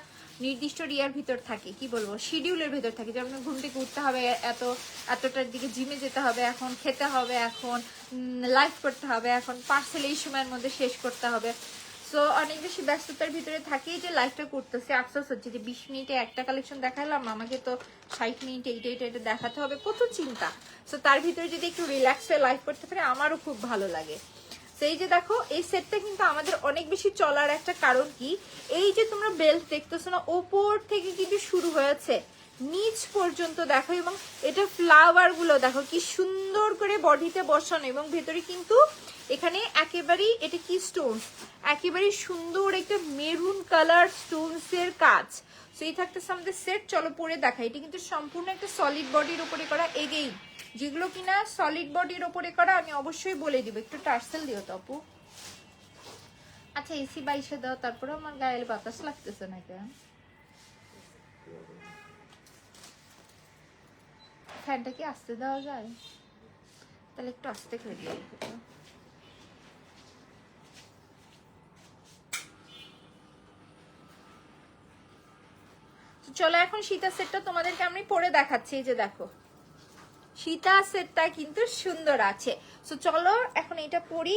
নির্দিষ্ট ইয়ার ভিতর থাকে, কি বলবো শিডিউলের ভিতর থাকে, যেমন ঘুম থেকে উঠতে হবে এতটার দিকে, জিমে যেতে হবে, এখন খেতে হবে, এখন লাইভ করতে হবে, এখন পার্সেল এই সময়ের মধ্যে শেষ করতে হবে। সো অনেক বেশি ব্যস্ততার ভিতরে থাকি যে লাইভটা করতেছে। আফসোস হচ্ছে যে 20 মিনিটে একটা কালেকশন দেখালাম, আমাকে তো 60 মিনিটে এইটা দেখাতে হবে, কত চিন্তা। সো তার ভিতরে যদি একটু রিল্যাক্স হয়ে লাইভ করতে পারে আমারও খুব ভালো লাগে। এই যে দেখো এই সেটটা কিন্তু আমাদের অনেক বেশি চলার একটা কারণ কি, এই যে তোমরা বেল্ট দেখতেছো না, ওপর থেকে কিন্তু শুরু হয়েছে নিচ পর্যন্ত দেখো, এবং এটা ফ্লাওয়ার গুলো দেখো কি সুন্দর করে বডিতে বসানো, এবং ভেতরে কিন্তু এখানে একেবারেই এটা কি স্টোনস, একেবারে সুন্দর একটা মেরুন কালার স্টোনস এর কাজ। সেই থাকতেছে আমাদের সেট, চলো পরে দেখা। এটা কিন্তু সম্পূর্ণ একটা সলিড বডির উপরে করা। এগেইন যেগুলো কিনা সলিড বডির উপরে করা আমি অবশ্যই বলে দিব। একটু টার্সেল দিও তো আপু। আচ্ছা এসি 22-এ দাও, তারপরে আমার গায়ে বাতাস লাগতেছে না কেন? ফ্যানটা কি আস্তে দেওয়া যায়? তাহলে একটু আস্তে করে দিও। চলো এখন সীতা সেটটা তোমাদেরকে আমি পরে দেখাচ্ছি। এই যে দেখো সীতা সেটটা কিন্তু সুন্দর আছে। সো চলো এখন এটা পরি।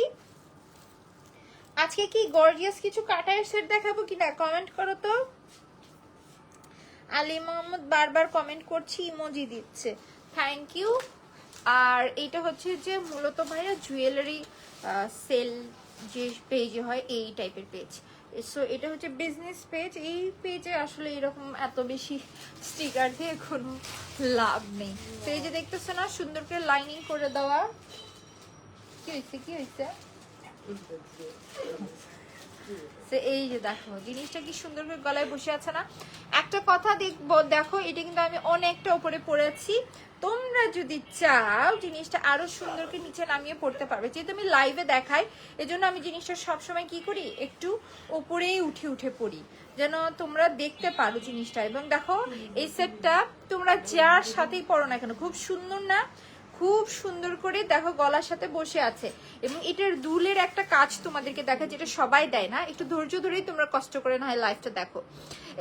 আজকে কি গর্জিয়াস কিছু কাটার সেট দেখাবো কিনা কমেন্ট করো তো। আলী মোহাম্মদ বারবার কমেন্ট করছি, ইমোজি দিচ্ছে, থ্যাংক ইউ। আর এটা হচ্ছে যে মূলত ভাইয়া জুয়েলারি সেল যে পেজে হয় এই টাইপের পেজ। সো এটা হচ্ছে বিজনেস পেজ। এই পেজে আসলে এরকম এত বেশি স্টিকার দিয়ে কোনো লাভ নেই। তো এই যে দেখতেছো না সুন্দর করে লাইনিং করে দেওয়া। কি হয়েছে কি হয়েছে? এই যে দেখো জিনিসটা কি সুন্দর করে গলায় বসে আছে না। একটা কথা দেখো এটা কিন্তু আমি অনেকটা উপরে পড়েছি, তোমরা যদি চাও জিনিসটা আরো সুন্দর করে নিচে নামিয়ে পড়তে পারবে। যেহেতু আমি লাইভে দেখাই এজন্য আমি জিনিসটা সবসময় কি করি একটু উপরেই উঠে উঠে পড়ি, যেন তোমরা দেখতে পারো জিনিসটা। এবং দেখো এই সেটটা তোমরা যার সাথেই পড়ো না কেন খুব সুন্দর না, খুব সুন্দর করে দেখো গলার সাথে বসে আছে, এবং এটার দুলের একটা কাজ তোমাদেরকে দেখা, যেটা সবাই দেয় না, একটু ধৈর্য ধরেই তোমরা কষ্ট করে না হয় লাইফটা দেখো।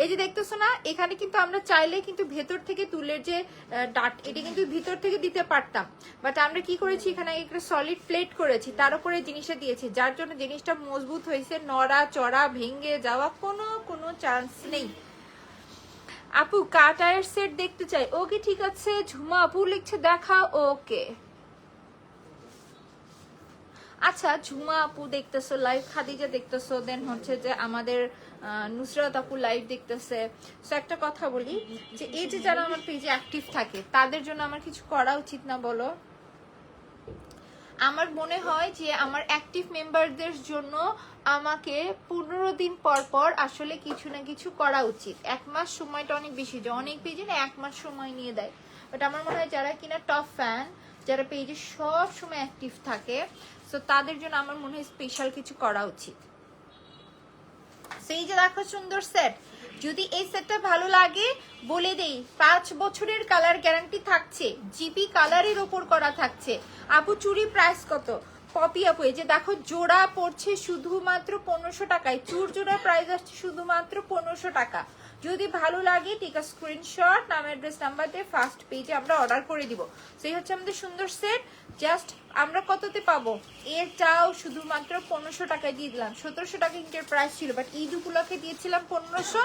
এই যে দেখতেছো না, এখানে কিন্তু আমরা চাইলে কিন্তু ভেতর থেকে দুলের যে ডাট, এটা কিন্তু ভিতর থেকে দিতে পারতাম, বাট আমরা কি করেছি, এখানে একটা সলিড প্লেট করেছি, তার উপরে জিনিসটা দিয়েছি, যার জন্য জিনিসটা মজবুত হয়েছে, নড়া চড়া ভেঙে যাওয়া কোনো চান্স নেই। আপু কাটায়ের সেট দেখতে চাই। ওকে ঠিক আছে, ঝুমা আপু লিখছে দেখা, ওকে আচ্ছা। ঝুমা আপু দেখতেছো লাইভ, খাদিজা দেখতেছো, দেন হচ্ছে যে আমাদের নুসরাত আপু লাইভ দেখতেছে। সো একটা কথা বলি, যে এই যে যারা আমার পেজে অ্যাক্টিভ থাকে তাদের জন্য আমার কিছু করা উচিত না বলো? আমার মনে হয় যে আমার অ্যাক্টিভ মেম্বারদের জন্য আমাকে 15 দিন পর পর আসলে কিছু না কিছু করা উচিত। 1 মাস সময়টা অনেক বেশি, যে অনেক পেজে না 1 মাস সময় নিয়ে দেয়, বাট আমার মনে হয় যারা কিনা টপ ফ্যান, যারা পেজে সব সময় অ্যাক্টিভ থাকে, সো তাদের জন্য আমার মনে হয় স্পেশাল কিছু করা উচিত। সেই যে দেখো সুন্দর সেট, যদি এই সেটটা ভালো লাগে বলে দেই 5 বছরের কালার গ্যারান্টি থাকছে, জিপি কালারের ওপর করা থাকছে। আপু চুড়ি প্রাইস কত? পপি আপু এই যে দেখো জোড়া পড়ছে শুধুমাত্র 1500 টাকায়, চুর জোড়া প্রাইস আসছে শুধুমাত্র 1500 টাকা। যদি ভালো লাগে টিকা স্ক্রিনশট, নাম অ্যাড্রেস নাম্বার দিয়ে ফার্স্ট পেজে আমরা অর্ডার করে দিব। সেই হচ্ছে আমাদের সুন্দর সেট। জাস্ট আমরা কততে পাবো, এটাও শুধুমাত্র 1500 টাকায় দিয়ে দিলাম। 1700 টাকা ইন্টার প্রাইস ছিল, বাট ঈদ উপলক্ষে দিয়েছিলাম 1500।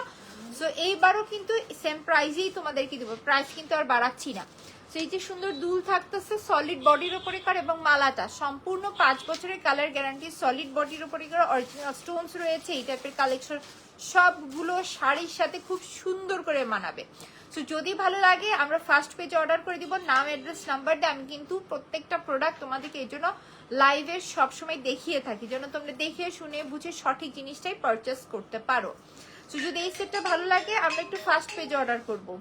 সো এইবারও কিন্তু সেম প্রাইসেই তোমাদেরকে দেবো, প্রাইস কিন্তু আর বাড়াচ্ছি না। তো এই যে সুন্দর দুল থাকতেছে সলিড বডির উপরে কর, এবং মালাটা সম্পূর্ণ 5 বছরের কালার গ্যারান্টি, সলিড বডির উপরে করা, অরিজিনাল স্টোনস রয়েছে। এই টাইপের কালেকশন সবগুলো শাড়ির সাথে খুব সুন্দর করে মানাবে। সো যদি ভালো লাগে আমরা ফার্স্ট পেজে অর্ডার করে দিব, নাম অ্যাড্রেস নাম্বার দিয়ে। আমি কিন্তু প্রত্যেকটা প্রোডাক্ট তোমাদেরকে এই জন্য লাইভে সবসময় দেখিয়ে থাকি, যেন তোমরা দেখে শুনে বুঝে সঠিক জিনিসটাই পারচেস করতে পারো। সো যদি এই সেটটা ভালো লাগে আমরা একটু ফার্স্ট পেজে অর্ডার করবো,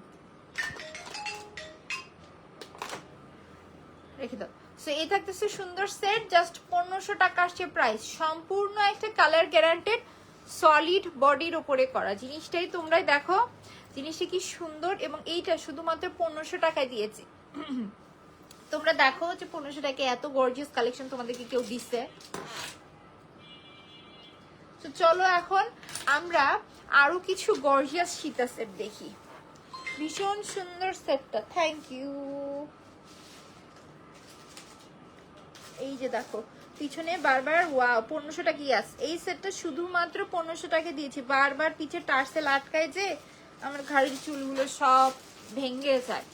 রেখে দাও। সো এই থাকতেছে সুন্দর সেট, জাস্ট 1500 টাকা আসছে প্রাইস, সম্পূর্ণ একটা কালার গ্যারান্টেড সলিড বডির উপরে করা। জিনিসটাই তোমরাই দেখো, জিনিসটা কি সুন্দর, এবং এইটা শুধুমাত্র 1500 টাকায় দিয়েছি। তোমরা দেখো যে 1500 টাকায় এত গর্জিয়াস কালেকশন তোমাদেরকে কেউ দিচ্ছে। তো চলো এখন আমরা আরো কিছু গর্জিয়াস সীতা সেট দেখি। ভীষণ সুন্দর সেটটা, থ্যাংক ইউ। এই যে দেখো পিছনে বারবার ওয়াও 1500 টাকা ইয়াস, এই সেটটা শুধুমাত্র 1500 টাকা দিয়েছি। বারবার পিছে টার্সেল আটকায় যে আমার ঘাড়ির চুলগুলো সব ভেঙে যায়।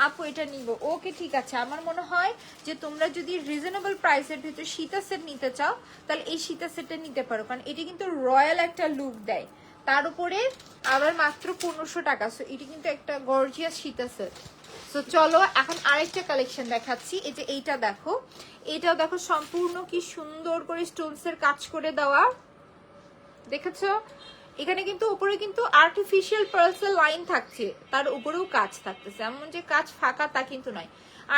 আপু এটা নিব, ওকে ঠিক আছে। আমার মনে হয় যে তোমরা যদি রিজনেবল প্রাইসের ভিতরে সীতা সেট নিতে চাও তাহলে এই সীতা সেটটা নিতে পারো, কারণ এটি কিন্তু রয়্যাল একটা লুক দেয়, তার উপরে আবার মাত্র 1500 টাকা। সো এটি কিন্তু একটা গর্জিয়াস সীতা সেট। সো চলো এখন আরেকটা কালেকশন দেখাচ্ছি। এই যে এইটা দেখো, এটাও দেখো সম্পূর্ণ কি সুন্দর করে স্টোনসের কাজ করে দেওয়া, দেখেছো? এখানে কিন্তু উপরে কিন্তু আর্টিফিশিয়াল পার্লসের লাইন থাকছে, তার উপরেও কাজ থাকতেছে, এমন যে কাজ ফাঁকা তা কিন্তু নয়,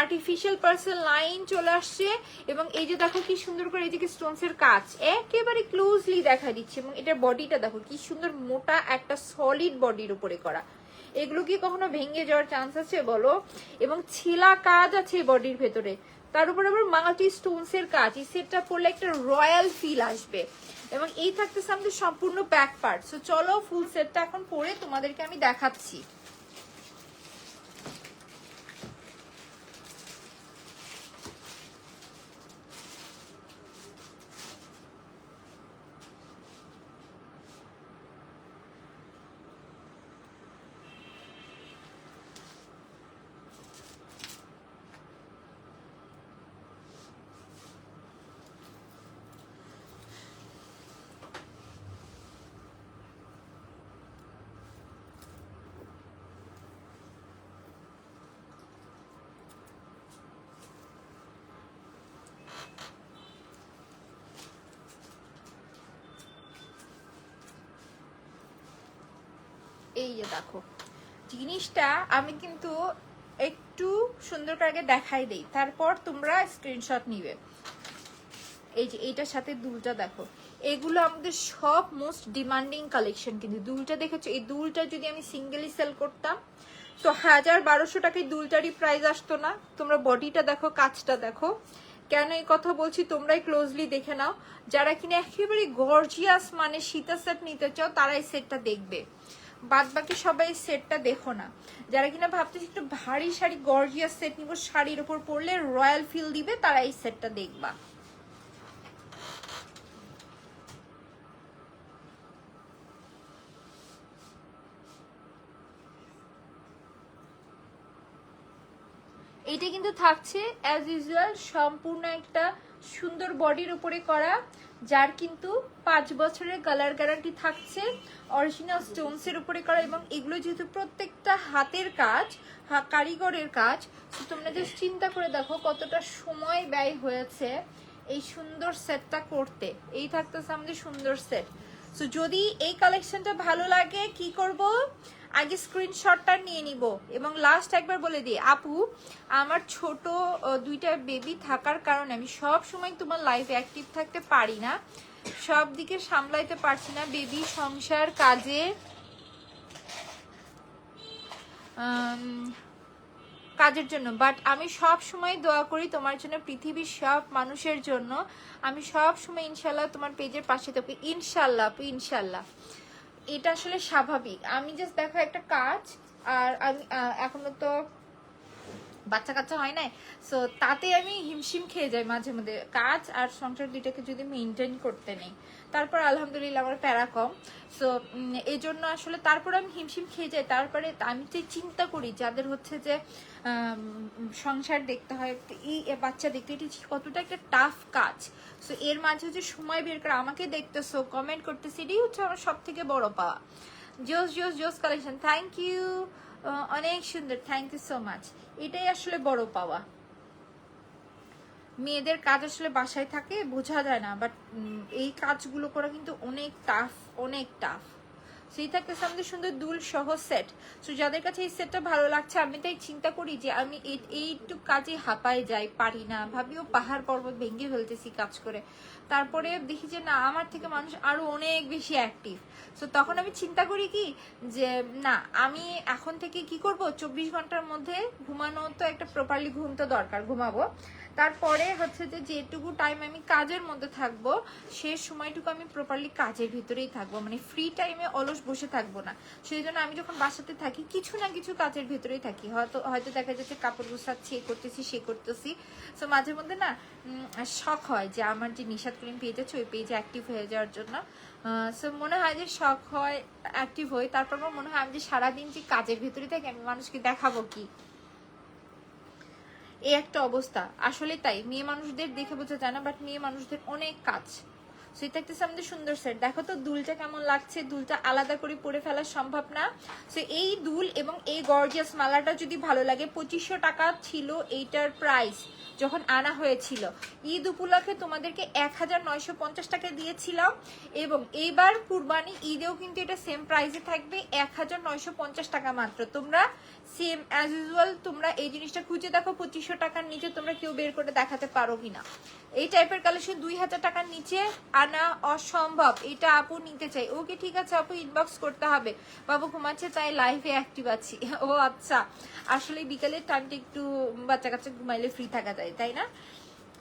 আর্টিফিশিয়াল পার্লসের লাইন চলে আসছে। এবং এই যে দেখো কি সুন্দর করে এই যে স্টোনসের কাজ একেবারে ক্লোজলি দেখা দিচ্ছে, এবং এটার বডিটা দেখো কি সুন্দর মোটা একটা সলিড বডির উপরে করা। এগুলো কি কখনো ভেঙে যাওয়ার চান্স আছে বলো? এবং ছিলা কাজ আছে বডির ভেতরে, তার উপর আবার মাল্টি স্টোনসের কাজ। এই সেটটা পরলে একটা রয়্যাল ফিল আসবে। এবং এই থাকতেছে আমাদের সম্পূর্ণ ব্যাক পার্ট। সো চলো ফুল সেটটা এখন পরে তোমাদেরকে আমি দেখাচ্ছি। এই যে দেখো জিনিসটা আমি কিন্তু একটু সুন্দর করে দেখাই দেই, তারপর তোমরা স্ক্রিনশট নিবে। এই যে এইটার সাথে দুলটা দেখো, এগুলো আমাদের সব মোস্ট ডিমান্ডিং কালেকশন। কিন্তু দুলটা দেখেছো, এই দুলটা যদি আমি সিঙ্গেলি সেল করতাম তো 1000-1200 টাকায় দুলটারই প্রাইস আসতো না। তোমরা বডিটা দেখো, কাজটা দেখো। কেন এই কথা বলছি তোমরাই ক্লোজলি দেখে নাও। যারা কিনা একেবারে গর্জিয়াস মানে সীতা সেট নিতে চাও তারা এই সেটটা দেখবে, বাদ বাকি সবাই সেটটা দেখো না। যারা কিনা ভাবতেছি একটু ভারী শাড়ি গর্জিয়াস সেট নিব, শাড়ির উপর পরলে রয়্যাল ফিল দিবে, তারা এই সেটটা দেখবা। এইটা কিন্তু থাকছে অ্যাজ ইউজুয়াল সম্পূর্ণ একটা সুন্দর বডির উপরে করা, যার কিন্তু 5 বছরের কালার গ্যারান্টি থাকছে, অরিজিনাল স্টোনসের উপরে করা। এবং এগুলো যেহেতু প্রত্যেকটা হাতের কাজ, কারিগরের কাজ, তো তোমরা জাস্ট চিন্তা করে দেখো কতটা সময় ব্যয় হয়েছে এই সুন্দর সেটটা করতে। এই থাকতেছে আমাদের সুন্দর সেট। সো যদি এই কালেকশনটা ভালো লাগে কি করব, আগে স্ক্রিনশটটা নিয়ে নিব। এবং লাস্ট একবার বলে দিই আপু, আমার ছোট 2টা বেবি থাকার কারণে আমি সব সময় তোমার লাইফে অ্যাক্টিভ থাকতে পারি না, সব দিকে সামলাইতে পারছি না, বেবি, সংসার, কাজে, কাজের জন্য। বাট আমি সব সময় দোয়া করি তোমার জন্য, পৃথিবীর সব মানুষের জন্য। আমি সব সময় ইনশাল্লাহ তোমার পেজের পাশে থাকবো, ইনশাল্লাহ আপু, ইনশাল্লাহ। এটা আসলে স্বাভাবিক। আমি জাস্ট দেখো একটা কাজ, আর আমি এখনো তো বাচ্চা কাচ্চা হয় নাই, সো তাতে আমি হিমশিম খেয়ে যাই মাঝে মধ্যে। কাজ আর সংসার দুইটাকে যদি মেনটেন করতে নেই, তারপর আলহামদুলিল্লাহ আমার প্যারা কম, সো এই জন্য আসলে তারপর আমি হিমশিম খেয়ে যাই। তারপরে আমি তো চিন্তা করি যাদের হচ্ছে যে সংসার দেখতে হয়, এই বাচ্চা দেখতে, এটি কতটা একটা টাফ কাজ। সো এর মাঝে হচ্ছে সময় বের করে আমাকে দেখতেছো, কমেন্ট করতেছি, এটাই হচ্ছে আমার সব থেকে বড় পাওয়া। জোস জোস জোস কালেকশন, থ্যাংক ইউ, অনেক সুন্দর, থ্যাংক ইউ সো মাচ। এটাই আসলে বড় পাওয়া। মেয়েদের কাজ আসলে বাসায় থাকে বোঝা যায় না, বাট এই কাজগুলো করা কিন্তু অনেক টাফ, অনেক টাফ। সেই থাকতেছে আমাদের সুন্দর দুল সহ সেট। সো যাদের কাছে এই সেটটা ভালো লাগছে, আমি তাই চিন্তা করি যে আমি এইটুক কাজে হাঁপায় যাই, পারি না, ভাবিও পাহাড় পর্বত ভেঙে ফেলতেছি কাজ করে। তারপরে দেখি যে না, আমার থেকে মানুষ আরো অনেক বেশি অ্যাক্টিভ। সো তখন আমি চিন্তা করি কি যে না, আমি এখন থেকে কি করব, 24 ঘন্টার মধ্যে ঘুমানো তো একটা প্রপারলি ঘুম তো দরকার, ঘুমাবো। তারপরে হচ্ছে যে যেটুকু টাইম আমি কাজের মধ্যে থাকবো, সেই সময়টুকু আমি প্রপারলি কাজের ভিতরেই থাকবো, মানে ফ্রি টাইমে অলস বসে থাকবো না। সেই জন্য আমি যখন বাসাতে থাকি কিছু না কিছু কাজের ভিতরেই থাকি, হয়তো দেখা যাচ্ছে কাপড় গোছাচ্ছি, এ করতেছি, সে করতেছি। সো মাঝে মধ্যে না শখ হয় যে আমার যে নিশাত ক্রিম পেজ আছে ওই পেজে অ্যাক্টিভ হয়ে যাওয়ার জন্য। সো মনে হয় যে শখ হয়, অ্যাক্টিভ হই। তারপর আমার মনে হয় আমি যে সারাদিন যে কাজের ভিতরে থাকি, আমি মানুষকে দেখাবো কি, এই একটা অবস্থা। আসলে তাই মেয়ে মানুষদের দেখে বোঝা যায় না, বাট মেয়ে মানুষদের অনেক কাজ। সেই থাকতেছে আমাদের সুন্দর সেট। দেখো তো দুলটা কেমন লাগছে, দুলটা আলাদা করে পরে ফেলা সম্ভব না। সো এই দুল এবং এই গর্জিয়াস মালাটা যদি ভালো লাগে, 2500 টাকা ছিল এইটার প্রাইস যখন আনা হয়েছিল। ঈদ উপলক্ষে তোমাদেরকে 1950 টাকা দিয়েছিলাম, এবং এইবার কুরবানি ঈদেও কিন্তু এটা সেম প্রাইসে থাকবে, 1950 টাকা মাত্র। তোমরা সেম অ্যাজ ইউজুয়াল তোমরা এই জিনিসটা খুঁজে দেখো 2500 টাকার নিচে তোমরা কেউ বের করে দেখাতে পারো কিনা। এই টাইপের কালেকশন 2000 টাকার নিচে আনা অসম্ভব। এটা আপু নিতে চাই, ওকে ঠিক আছে আপু, ইনবক্স করতে হবে। বাবু ঘুমাচ্ছে তাই লাইভে অ্যাক্টিভ আছি। ও আচ্ছা, আসলে বিকালের টাইমটা একটু বাচ্চা কাচ্চা ঘুমাইলে ফ্রি থাকা যায়, তাই না?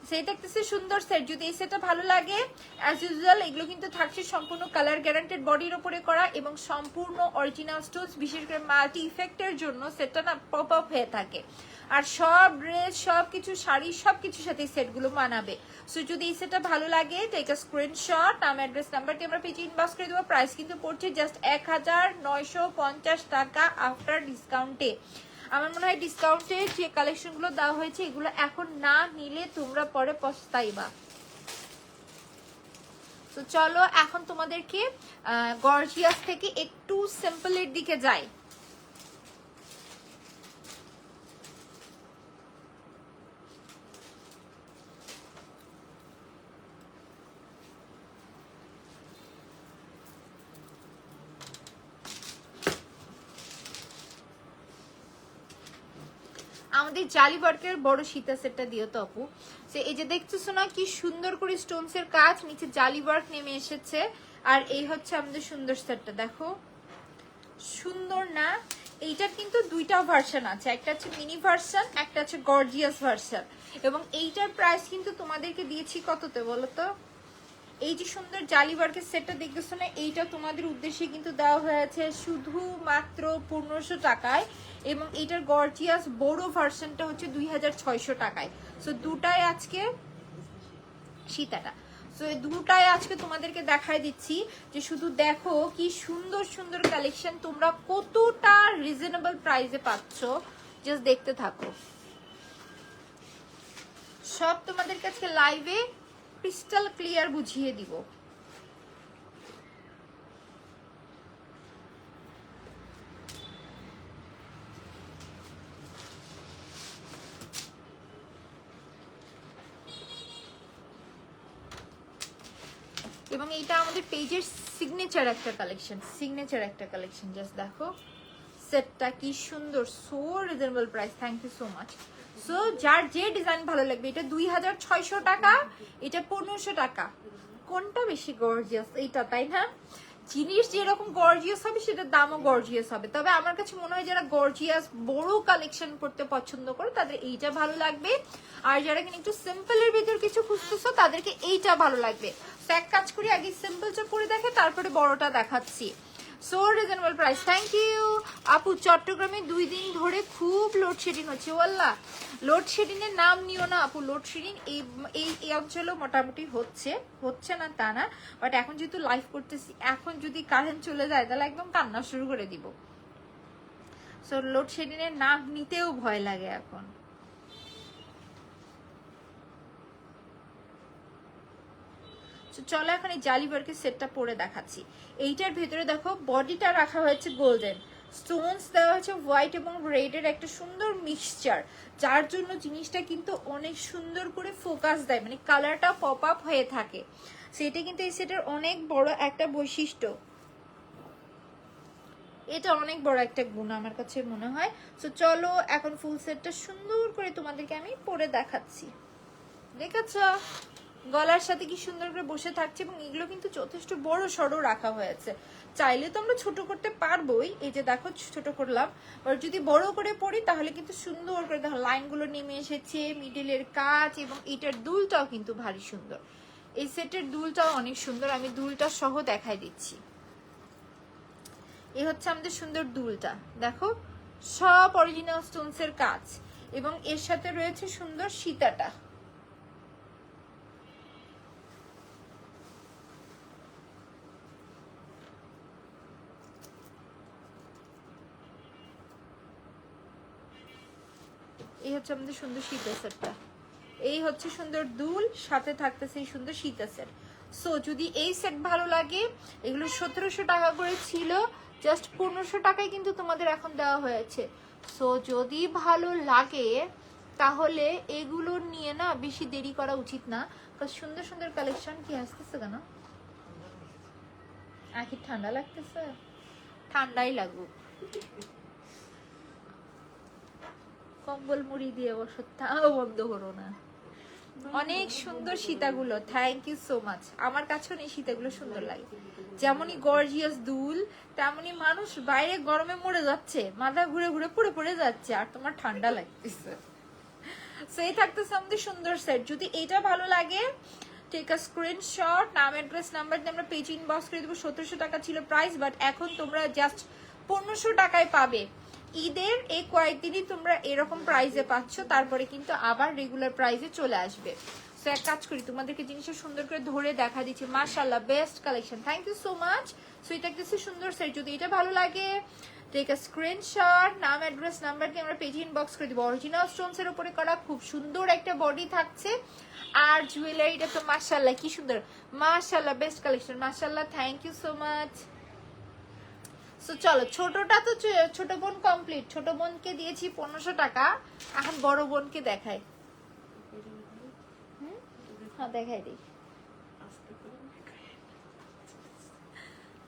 সেই থাকতেছে সুন্দর সেট। যদি এই সেটটা ভালো লাগে, অ্যাজ ইউজুয়াল এগুলো কিন্তু থাকছে সম্পূর্ণ কালার গ্যারান্টেড বডির উপরে করা এবং সম্পূর্ণ অরিজিনাল স্টোনস, বিশেষ করে মাল্টি ইফেক্টের জন্য সেটটা না পপ আপ হয়ে থাকে। আর সব ড্রেস, সব কিছু, শাড়ি, সব কিছুর সাথে সেটগুলো মানাবে। সো যদি এই সেটটা ভালো লাগে, টেক আ স্ক্রিনশট, নাম, অ্যাড্রেস, নাম্বারটি আমরা পেজে ইনবক্স করে দেবো। প্রাইস কিন্তু পড়ছে জাস্ট 1950 টাকা আফটার ডিসকাউন্টে। আমার মনে হয় ডিসকাউন্টে যে কালেকশনগুলো দেওয়া হয়েছে এগুলো এখন না নিলে তোমরা পরে পস্তাইবা। তো চলো এখন তোমাদেরকে গর্জিয়াস থেকে একটু সিম্পলের দিকে যাই। আমাদের জালি ওয়ার্কের বড় সীতা সেটটা দিও তো আপু। সে এই যে দেখতেছো না কি সুন্দর করে স্টোনস এর কাজ, নিচে জালি ওয়ার্ক নেমে এসেছে। আর এই হচ্ছে আমাদের সুন্দর সেটটা, দেখো সুন্দর না? এইটার কিন্তু দুইটা ভার্সন আছে, একটা হচ্ছে মিনি ভার্সন, একটা হচ্ছে গর্জিয়াস ভার্সন। এবং এইটার প্রাইস কিন্তু তোমাদেরকে দিয়েছি কততে বলো তো? এই যে সুন্দর জালি ওয়ার্কের সেটটা দেখতেছো না, এইটা তোমাদের উদ্দেশ্যে কিন্তু দেওয়া হয়েছে শুধুমাত্র 1500 টাকায়। এবং এইটার গর্জিয়াস বড় ভার্সনটা হচ্ছে 2600 টাকায়। সো দুটাই আজকে সীতাটা, সো এই দুটাই আজকে তোমাদেরকে দেখাই দিচ্ছি যে শুধু দেখো কি সুন্দর সুন্দর কালেকশন, তোমরা কতটা রিজনেবল প্রাইসে পাচ্ছ, জাস্ট দেখতে থাকো। সব তোমাদের কাছে লাইভে ক্রিস্টাল ক্লিয়ার বুঝিয়ে দিব। এবং এইটা আমাদের পেজের সিগনেচার একটা কালেকশন, জাস্ট দেখো সেটটা কি সুন্দর, so reasonable price. Thank you so much. So যার যে ডিজাইন ভালো লাগবে, এটা 2600 টাকা, এটা 1500 টাকা, কোনটা বেশি গর্জিয়াস? এইটা, তাই না? জিনিস যেরকম গর্জিয়াস হবে সেটার দামও গর্জিয়াস হবে। তবে আমার কাছে মনে হয় যারা গর্জিয়াস বড় কালেকশন করতে পছন্দ করে তাদের এইটা ভালো লাগবে, আর যারা কিনা একটু সিম্পলের ভিতর কিছু খুঁজতেছো তাদেরকে এইটা ভালো লাগবে। তো এক কাজ করি, আগে সিম্পলটা পরে দেখে তারপরে বড়টা দেখাচ্ছি। So reasonable price. Thank you আপু। চট্টগ্রামে 2 দিন ধরে খুব লোডশেডিং হচ্ছে। ওয়াল্লাহ, লোডশেডিং এর নাম নিও না আপু। লোডশেডিং এই অঞ্চলে মোটামুটি হচ্ছে না তা না, বাট এখন যেহেতু লাইভ করতেছি, এখন যদি কারেন্ট চলে যায় তাহলে একদম কান্না শুরু করে দিব। সো লোডশেডিং এর নাম নিতেও ভয় লাগে এখন। চলো এখন এই জালি ওয়ার্কের সেটটা পরে দেখাচ্ছি। এইটার ভেতরে দেখো বডিটা রাখা হয়েছে গোল্ডেন, স্টোনস দেওয়া হয়েছে হোয়াইট এবং রেডের একটা সুন্দর মিক্সচার, যার জন্য জিনিসটা কিন্তু অনেক সুন্দর করে ফোকাস দেয়, মানে কালারটা পপ আপ হয়ে থাকে। সেটা কিন্তু এই সেটের অনেক বড় একটা বৈশিষ্ট্য, এটা অনেক বড় একটা গুণ আমার কাছে মনে হয়। তো চলো এখন ফুল সেটটা সুন্দর করে তোমাদেরকে আমি পরে দেখাচ্ছি। দেখেছ গলার সাথে কি সুন্দর করে বসে থাকছে, এবং এগুলো কিন্তু যথেষ্ট বড় সড়ো রাখা হয়েছে। চাইলে তো আমরা ছোট করতে পারবোই, এই যে দেখো ছোট করলাম, আর যদি বড় করে পরি তাহলে কিন্তু সুন্দর করে দেখো লাইনগুলো নেমে এসেছে, মিডলের কাজ, এবং এটার দুলটাও কিন্তু ভারী সুন্দর। এই সেটের দুলটাও অনেক সুন্দর, আমি দুলটা সহ দেখাই দিচ্ছি। এই হচ্ছে আমাদের সুন্দর দুলটা, দেখো সব অরিজিনাল স্টোনসের কাজ, এবং এর সাথে রয়েছে সুন্দর সীতাটা। এই হচ্ছে আমাদের সুন্দর সীতা সেটটা, এই হচ্ছে সুন্দর দুল, সাথে থাকতেছে এই সুন্দর সীতা সেট। সো যদি এই সেট ভালো লাগে, এগুলো 1700 টাকা করে ছিল, জাস্ট 1500 টাকায় কিন্তু তোমাদের এখন দেওয়া হয়েছে। সো যদি ভালো লাগে তাহলে এগুলো নিয়ে না বেশি দেরি করা উচিত না, কারণ সুন্দর সুন্দর কালেকশন। কি আসতেছে কেন? আখি ঠান্ডা লাগতেছে? ঠান্ডাই লাগুক, কম্বল মুড়ি দিয়ে বসো, তাও বন্ধ করো না। অনেক সুন্দর সীতাগুলো, থ্যাংক ইউ সো মাচ। আমার কাছেও এই সীতাগুলো সুন্দর লাগে, যেমনই গর্জিয়াস দুল, তেমনি মানুষ বাইরে গরমে মরে যাচ্ছে, মাথা ঘুরে ঘুরে পুড়ে পড়ে যাচ্ছে, আর তোমার ঠান্ডা লাগতেছে। সো এই থাকতেছে আমাদের সুন্দর সেট। যদি এটা ভালো লাগে টেক আ স্ক্রিনশট, নাম অ্যাড্রেস নাম্বার দিয়ে আমরা পেজ ইনবক্স করে দেবো। 1700 টাকা ছিল প্রাইস, বাট এখন তোমরা জাস্ট 1500 টাকায় পাবে। ঈদের এই কয়েকদিনই তোমরা এরকম প্রাইসে পাচ্ছ, তারপরে কিন্তু আবার রেগুলার প্রাইসে চলে আসবে। সো এক কাজ করি, তোমাদেরকে জিনিসটা সুন্দর করে ধরে দেখা দিচ্ছি। মাশাআল্লাহ, best collection, thank you so much. So এটা একটা সুন্দর সেট, যদি এটা ভালো লাগে টেক আ স্ক্রিনশট, নাম অ্যাড্রেস নাম্বার দিয়ে আমরা পেজ ইনবক্স করে দিব। অরিজিনাল স্টোনস এর উপরে করা খুব সুন্দর একটা বডি থাকছে, আর জুয়েলারিটা তো মাশাআল্লাহ কি সুন্দর, মাশাআল্লাহ বেস্ট কালেকশন, মাশাআল্লাহ, thank you so much. So চলো, ছোটটা তো ছোট বোন কমপ্লিট, ছোট বোনকে দিয়েছি 1500 টাকা, এখন বড় বোনকে দেখাই। হ্যাঁ দেখাই দিই,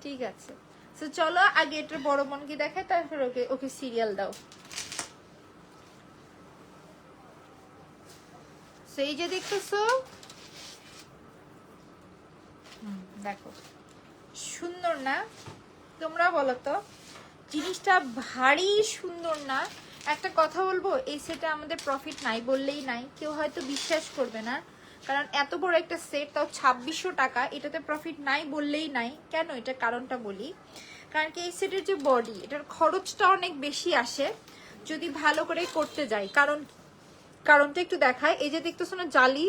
ঠিক আছে। সো চলো আগে এটা বড় বোনকে দেখাই, তারপর ওকে ওকে সিরিয়াল দাও। সো এই যে দেখতেছো, দেখো সুন্দর না? তোমরা বলো তো জিনিসটা ভারী সুন্দর না? একটা কথা বলবো, এই সেটে আমাদের প্রফিট নাই বললেই নাই, কেউ হয়তো বিশ্বাস করবে না, কারণ এত বড় একটা সেট, তাও 2600 টাকা, এটাতে প্রফিট নাই বললেই নাই। কেন? এটা কারণটা বলি। কারণ কি, এই সেটের যে বডি, এটার খরচটা অনেক বেশি আসে যদি ভালো করে করতে যাই। কারণটা একটু দেখায়। এই যে দেখতেছো না জালি,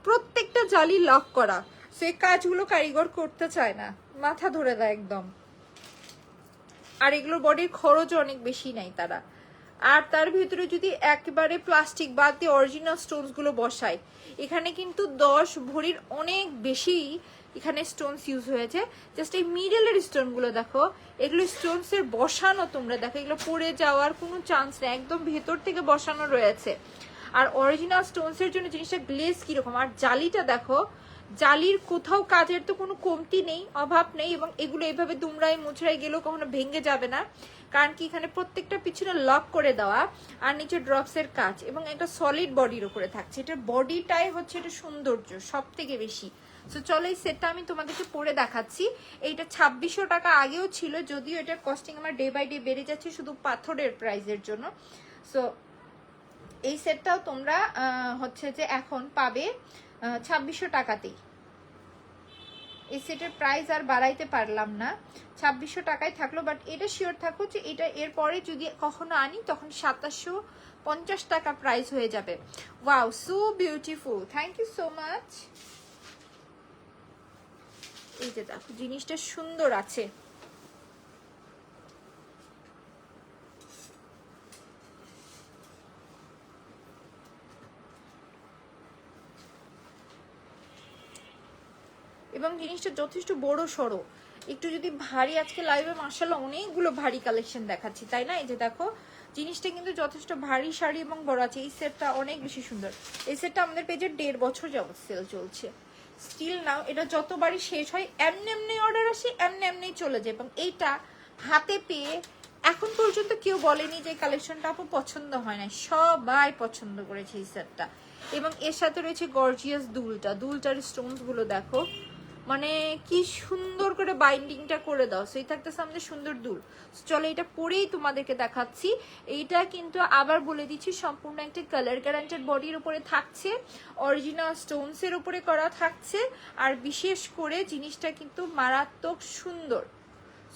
প্রত্যেকটা জালি লক করা, সেই কাজগুলো কারিগর করতে চায় না, মাথা ধরে দেয় একদম। আর এগুলোর বডির খরচও অনেক বেশি নাই তারা। আর তার ভিতরে যদি একেবারে প্লাস্টিক বাদ দিয়ে অরিজিনাল স্টোনস গুলো বসায়, এখানে কিন্তু 10 ভরির অনেক বেশি এখানে স্টোনস ইউজ হয়েছে। জাস্ট এই মিডলের স্টোন গুলো দেখো, এগুলো স্টোনস এর বসানো, তোমরা দেখো এগুলো পড়ে যাওয়ার কোনো চান্স নেই, একদম ভেতর থেকে বসানো রয়েছে। আর অরিজিনাল স্টোনস এর জন্য জিনিসটা গ্লেজ কিরকম, আর জালিটা দেখো, জালির কোথাও কাজের তো কোনো কমতি নেই, অভাব নেই। এবং এগুলো এইভাবে দুমড়াই মুচড়াই গেলেও কখনো ভেঙে যাবে না, কারণ কি এখানে প্রত্যেকটা পিছনে লক করে দেওয়া, আর নিচে ড্রপসের কাজ, এবং একটা সলিড বডির উপরে থাকছে। এটার বডিটাই হচ্ছে এটা সৌন্দর্য সব থেকে বেশি। সো চলো এই সেটটা আমি তোমাদেরকে পরে দেখাচ্ছি। এইটা 2600 টাকা আগেও ছিল, যদিও এটার কস্টিং আমার ডে বাই ডে বেড়ে যাচ্ছে শুধু পাথরের প্রাইসের জন্য। সো এই সেটটাও তোমরা হচ্ছে যে এখন পাবে 2600 টাকাতেই। এই সেটের প্রাইস আর বাড়াইতে পারলাম না, 2600 টাকায় থাকলো। বাট এটা শিওর থাকো যে এটা এরপরে যদি কখনো আনি তখন 2750 টাকা প্রাইস হয়ে যাবে। Wow, so beautiful, thank you so much. এই যে দেখো জিনিসটা সুন্দর আছে। এবং জিনিসটা যথেষ্ট বড় সড়ো, একটু যদি ভারী, আজকে লাইভে মার্শাল্লাহ অনেকগুলো ভারী কালেকশন দেখাচ্ছি, তাই না? এই যে দেখো জিনিসটা কিন্তু যথেষ্ট ভারী শাড়ি এবং বড় আছে। এই সেটটা অনেক বেশি সুন্দর। এই সেটটা আমাদের পেজে 1.5 বছর যাবত সেল চলছে, স্টিল নাও এটা যতবারই শেষ হয় এমনি এমনি অর্ডার আসে, এমনি এমনি চলে যায়। এবং এইটা হাতে পেয়ে এখন পর্যন্ত কেউ বলেনি যে কালেকশনটা আপু পছন্দ হয় না, সবাই পছন্দ করেছে এই সেটটা। এবং এর সাথে রয়েছে গর্জিয়াস দুলটার স্টোনস গুলো দেখো, মানে কি সুন্দর করে বাইন্ডিংটা করে দাও, সেই থাকতেছে আমাদের সুন্দর দুল। চলো এটা পরেই তোমাদেরকে দেখাচ্ছি। এইটা কিন্তু আবার বলে দিচ্ছি সম্পূর্ণ একটা কালার গ্যারান্টেড বডির উপরে থাকছে, অরিজিনাল স্টোনস এর উপরে করা থাকছে, আর বিশেষ করে জিনিসটা কিন্তু মারাত্মক সুন্দর।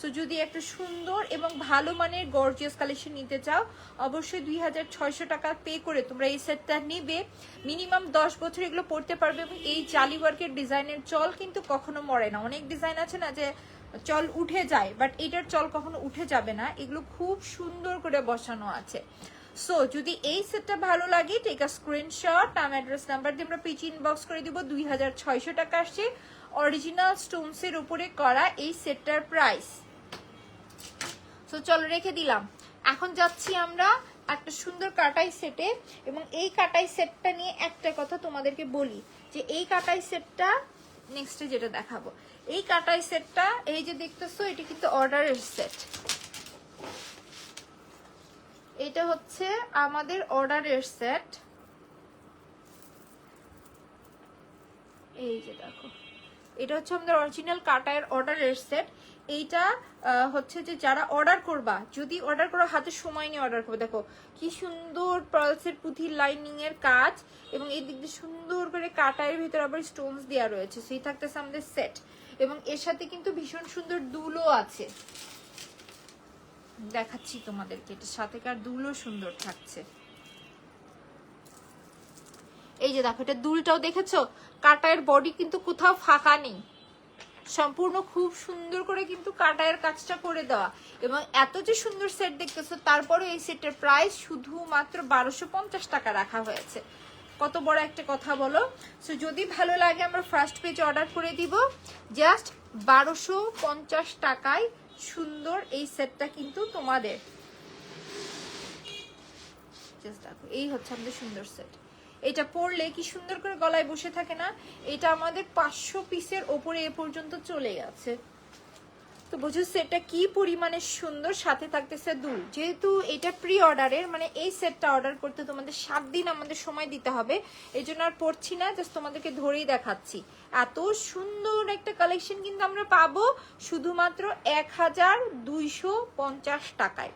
সো যদি একটা সুন্দর এবং ভালো মানের গর্জিয়াস কালেকশন নিতে চাও, অবশ্যই 2600 টাকা পে করে তোমরা এই সেটটা নেবে। মিনিমাম 10 বছর এগুলো পড়তে পারবে। এবং এই জালি ওয়ার্কের ডিজাইনের চল কিন্তু কখনো মরে না। অনেক ডিজাইন আছে না যে চল উঠে যায়, বাট এটার চল কখনো উঠে যাবে না, এগুলো খুব সুন্দর করে বসানো আছে। সো যদি এই সেটটা ভালো লাগে, টেক আ স্ক্রিনশট, নাম অ্যাড্রেস নাম্বার দিয়ে আমরা পিচ ইনবক্স করে দিব। 2600 টাকা আসছে অরিজিনাল স্টোনস এর উপরে করা এই সেটটার প্রাইস। সো চলো রেখে দিলাম। এখন যাচ্ছি আমরা একটা সুন্দর কাটাই সেটে। এবং এই কাটাই সেটটা নিয়ে একটা কথা তোমাদেরকে বলি, যে এই কাটাই সেটটা নেক্সটে যেটা দেখাবো, এই কাটাই সেটটা এই যে দেখতেছো, এটা কিন্তু অর্ডারের সেট। এটা হচ্ছে আমাদের অর্ডারের সেট। এই যে দেখো, এটা হচ্ছে আমাদের অরিজিনাল কাটায়ের অর্ডারের সেট। এইটা হচ্ছে যে যারা অর্ডার করবা, যদি অর্ডার করো হাতে সময় নিয়ে অর্ডার করবে। দেখো কি সুন্দর পার্লসের পুঁথির লাইনিং এর কাজ, এবং এই দিক দিয়ে সুন্দর করে কাটায়ের ভিতরে আবার স্টোনস দেওয়া রয়েছে। সেই থাকতেছে আমাদের সেট, এবং এর সাথে কিন্তু ভীষণ সুন্দর দুলও আছে, দেখাচ্ছি তোমাদেরকে। এটার সাথেকার দুলও সুন্দর থাকছে। এই যে দেখো, এটা দুলটাও দেখেছো, কাটায়ের বডি কিন্তু কোথাও ফাঁকা নেই, সম্পূর্ণ খুব সুন্দর করে কিন্তু কাটায়ের কাজটা করে দেওয়া। এবং এত যে সুন্দর সেট দেখতেছো, তারপরে এই সেটের প্রাইস শুধুমাত্র 1250 টাকা রাখা হয়েছে। কত বড় একটা কথা বলো। সো যদি ভালো লাগে আমরা ফার্স্ট পেজ অর্ডার করে দিব, জাস্ট 1250 টাকায় সুন্দর এই সেটটা কিন্তু তোমাদের। জাস্ট দেখো, এই হচ্ছে আমাদের সুন্দর সেট। এটা পরলে কি সুন্দর করে গলায় বসে থাকে না? এটা আমাদের 500 পিসের ওপরে এ পর্যন্ত চলে গেছে। তো বুঝো সেটটা কি পরিমাণে সুন্দর, সাথে থাকতেছে দুল। যেহেতু এটা প্রি অর্ডারের, মানে এই সেটটা অর্ডার করতে তোমাদের 7 দিন আমাদের সময় দিতে হবে, এই জন্য আর পড়ছি না, জাস্ট তোমাদেরকে ধরেই দেখাচ্ছি। এত সুন্দর একটা কালেকশন কিন্তু আমরা পাবো শুধুমাত্র 1250 টাকায়।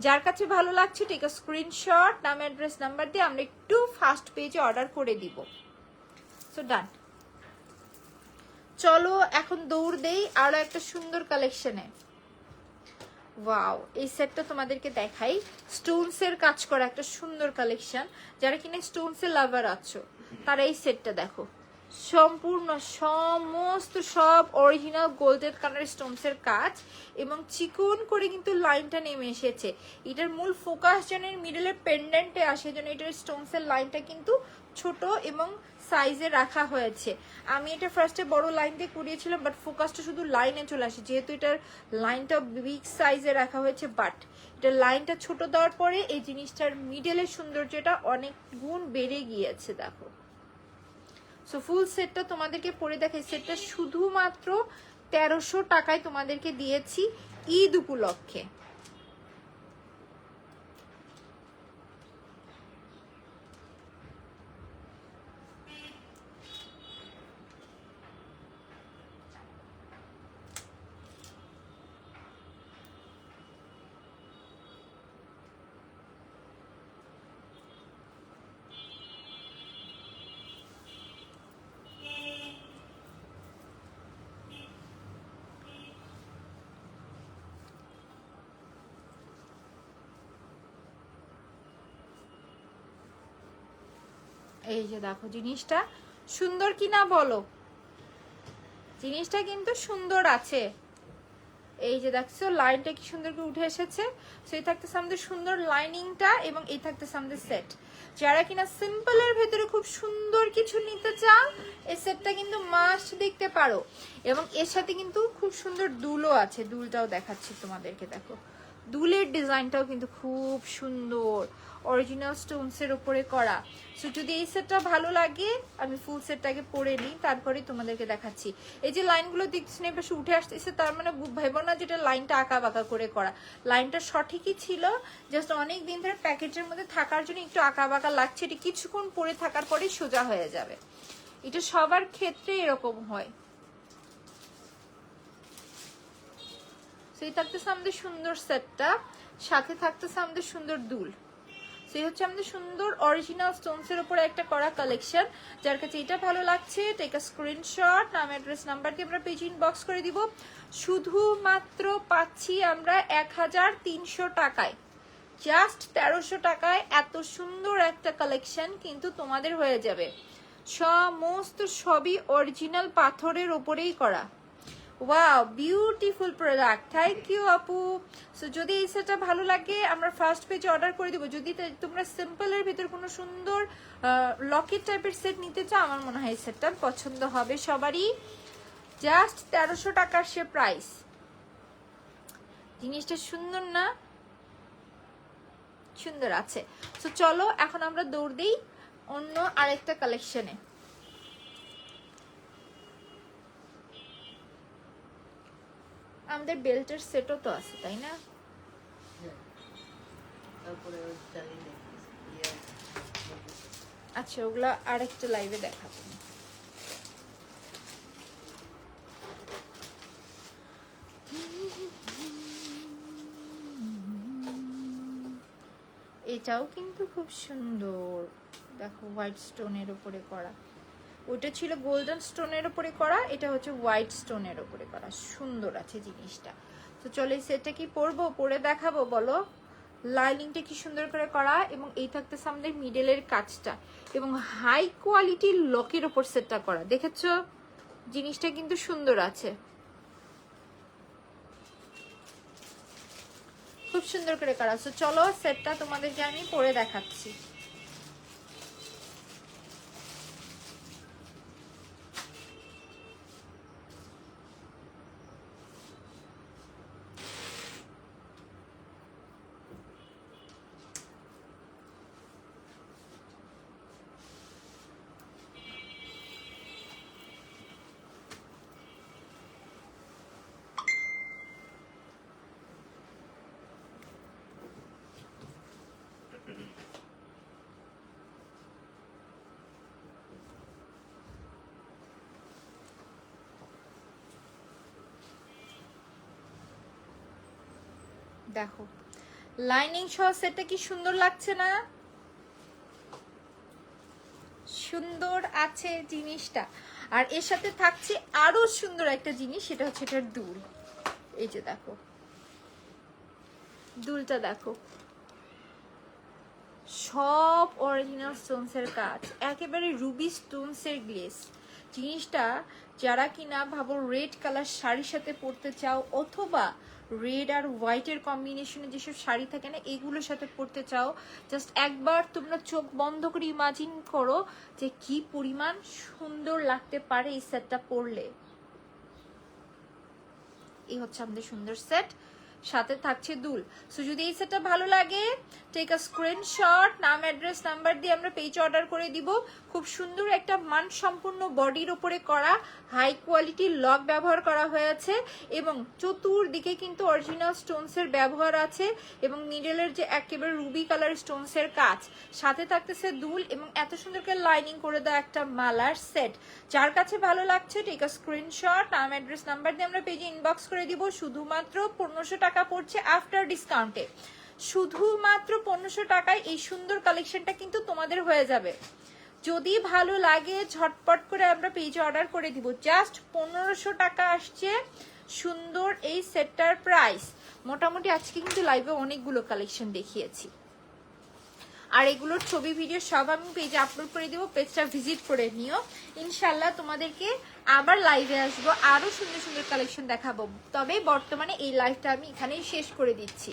যার কাছে ভালো লাগছে টেক আ স্ক্রিনশট, নাম অ্যাড্রেস নাম্বার দিয়ে আমরা একটু ফার্স্ট পেজে অর্ডার করে দিব। সো ডান। চলো এখন দৌড় দেই আরো একটা সুন্দর কালেকশনে। ওয়াও, এই সেটটা তোমাদেরকে দেখাই। স্টোনস এর কাজ করা একটা সুন্দর কালেকশন। যারা কিনা স্টোনস এর লাভার আছো তারা এই সেটটা দেখো। সম্পূর্ণ সমস্ত সব অরিজিনাল গোল্ডেন কালার স্টোনস এর কাজ এবং চিকন করে কিন্তু লাইনটা নেমে এসেছে। এটার মূল ফোকাস যেন মিডলের পেন্ডেন্টে আসে, যেন এটার স্টোনস এর লাইনটা কিন্তু ছোট এবং সাইজে রাখা হয়েছে। আমি এটা ফার্স্টে বড় লাইন দিয়ে করিয়েছিলাম, বাট ফোকাসটা শুধু লাইনে চলে আসে, যেহেতু এটার লাইনটা বিগ সাইজে রাখা হয়েছে। বাট এটা লাইনটা ছোট দেওয়ার পরে এই জিনিসটার মিডলের সৌন্দর্যটা অনেক গুণ বেড়ে গিয়েছে। দেখো, সো ফুল সেটটা তোমাদেরকে পরে দেখাই। সেটটা শুধুমাত্র 1300 টাকায় তোমাদেরকে দিয়েছি ঈদ উপলক্ষে। এই যে দেখো, জিনিসটা সুন্দর কিনা বলো? জিনিসটা কিন্তু সুন্দর আছে। এই যে দেখছো লাইনটা কি সুন্দর করে উঠে এসেছে। সো এই থাকতেছে আমাদের সুন্দর লাইনিংটা এবং এই থাকতেছে আমাদের সেট। যারা কিনা সিম্পলের ভেতরে খুব সুন্দর কিছু নিতে চাও এই সেটটা কিন্তু মাস্ট দেখতে পারো। এবং এর সাথে কিন্তু খুব সুন্দর দুলও আছে, দুলটাও দেখাচ্ছি তোমাদেরকে। দেখো দুলের ডিজাইনটাও কিন্তু খুব সুন্দর, অরিজিনাল স্টোনসের উপরে করা। সো যদি এই সেটটা ভালো লাগে আমি ফুল সেটটাকে পরে নিই, তারপরে তোমাদেরকে দেখাচ্ছি। এই যে লাইনগুলো দেখছেন এই পাশে উঠে আসতেছে, তার মানে ভেবো না যেটা লাইনটা আঁকা বাঁকা করে করা। লাইনটা সঠিকই ছিল, জাস্ট অনেক দিন ধরে প্যাকেটের মধ্যে থাকার জন্য একটু আঁকা বাঁকা লাগছে। এটি কিছুক্ষণ পরে থাকার পরেই সোজা হয়ে যাবে। এটা সবার ক্ষেত্রে এরকম হয়। সেই থাকতেছে আমাদের সুন্দর সেটটা, সাথে থাকতেছে আমাদের সুন্দর দুল। সেই হচ্ছে আমাদের সুন্দর অরিজিনাল স্টোনসের উপরে একটা করা কালেকশন। যার কাছে এটা ভালো লাগছে টেক আ স্ক্রিনশট, নাম অ্যাড্রেস নাম্বার দিয়ে আমরা পেজ ইনবক্স করে দিব। শুধুমাত্র পাচ্ছি আমরা 1300 টাকায়, জাস্ট 1300 টাকায় এত সুন্দর একটা কালেকশন কিন্তু তোমাদের হয়ে যাবে। সমস্ত সবই অরিজিনাল পাথরের উপরেই করা। Wow, beautiful product, thank you আপু। সো যদি এই সেটটা ভালো লাগে আমরা ফার্স্ট পেজে অর্ডার করে দেবো। যদি তোমরা সিম্পলের ভিতর কোনো সুন্দর লকেট টাইপের সেট নিতে চাও আমার মনে হয় এই সেটটা পছন্দ হবে সবারই। জাস্ট 1300 টাকার সে প্রাইস। জিনিসটা সুন্দর না? সুন্দর আছে। সো চলো এখন আমরা দৌড় দিই অন্য আরেকটা কালেকশনে। আমাদের বেল্টের সেটও তো আছে তাই না? আচ্ছা, ওগুলা আরেকটা লাইভে দেখাবো। এটাও কিন্তু খুব সুন্দর, দেখো হোয়াইট স্টোনের উপরে করা। ওটা ছিল গোল্ডেন স্টোনের উপরে করা, এটা হচ্ছে হোয়াইট স্টোনের উপরে করা। সুন্দর আছে জিনিসটা। তো চলো এই সেটটা কি পরবো, পরে দেখাবো বলো। লাইনিংটা কি সুন্দর করে করা এবং এই থাকতেছে আমাদের মিডলের কাজটা এবং হাই কোয়ালিটির লকের উপর সেটটা করা। দেখেছো জিনিসটা কিন্তু সুন্দর আছে, খুব সুন্দর করে করা। সো চলো সেটটা তোমাদেরকে আমি পরে দেখাচ্ছি। দেখো লাইনিং সহ সেটটা কি সুন্দর লাগছে না? সুন্দর আছে জিনিসটা। আর এর সাথে থাকছে আরো সুন্দর একটা জিনিস, সেটা হচ্ছে এটার দুল। এই যে দেখো দুলটা দেখো, সব অরিজিনাল স্টোনসের কাজ, একেবারে রুবি স্টোনসের গ্লেস। জিনিসটা যারা কিনা ভাবো রেড কালার শাড়ির সাথে পরতে চাও, অথবা রেড আর হোয়াইটের কম্বিনেশনে যেসব শাড়ি থাকে না, এগুলোর সাথে পরতে চাও, জাস্ট একবার তোমরা চোখ বন্ধ করে ইমাজিন করো যে কি পরিমাণ সুন্দর লাগতে পারে এই সেটটা পরলে। এই হচ্ছে আমাদের সুন্দর সেট, সাথে থাকছে দুল। সো যদি এই সেটটা ভালো লাগে, টেক আ স্ক্রিনশট, নাম অ্যাড্রেস নাম্বার দিয়ে আমরা পেজ অর্ডার করে দিব। খুব সুন্দর একটা মানসম্পন্ন বডির উপরে করা হাই কোয়ালিটির লক ব্যবহার করা হয়েছে, এবং চতুর্দিকে কিন্তু অরিজিনাল স্টোনসের ব্যবহার আছে, এবং নিডেলের যে একেবারে রুবি কালার স্টোনসের কাজ, সাথে থাকতেছে দুল, এবং এত সুন্দর করে লাইনিং করে দেওয়া একটা মালার সেট। যার কাছে ভালো লাগছে টেক আ স্ক্রিনশট, নাম অ্যাড্রেস নাম্বার দিয়ে আমরা পেজে ইনবক্স করে দিব। শুধুমাত্র 1500 টাকা পড়ছে আফটার ডিসকাউন্টে। শুধুমাত্র 1500 টাকায় এই সুন্দর কালেকশনটা কিন্তু তোমাদের হয়ে যাবে। যদি ভালো লাগে ঝটপট করে আমরা পেজে অর্ডার করে দিব। জাস্ট 1500 টাকা আসছে সুন্দর এই সেটটার প্রাইস। মোটামুটি আজকে কিন্তু লাইভে অনেকগুলো কালেকশন দেখিয়েছি, আর এগুলোর ছবি ভিডিও সব আমি পেজে আপলোড করে দিব, পেজটা ভিজিট করে নিও। ইনশাল্লাহ তোমাদেরকে আবার লাইভে আসবো, আরো সুন্দর সুন্দর কালেকশন দেখাবো। তবে বর্তমানে এই লাইভটা আমি এখানেই শেষ করে দিচ্ছি।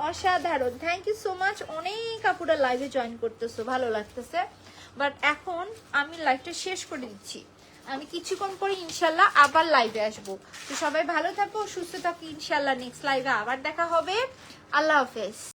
অসাধারণ, থ্যাংক ইউ সো মাচ। অনেক আপুরা লাইভে জয়েন করতেছো, ভালো লাগতেছে। বাট এখন আমি লাইভটা শেষ করে দিচ্ছি, আমি কিছুক্ষণ পরে ইনশাল্লাহ আবার লাইভে আসবো। তো সবাই ভালো থাকো, সুস্থ থাকো, ইনশাল্লাহ নেক্সট লাইভে আবার দেখা হবে। আল্লাহ হাফেজ।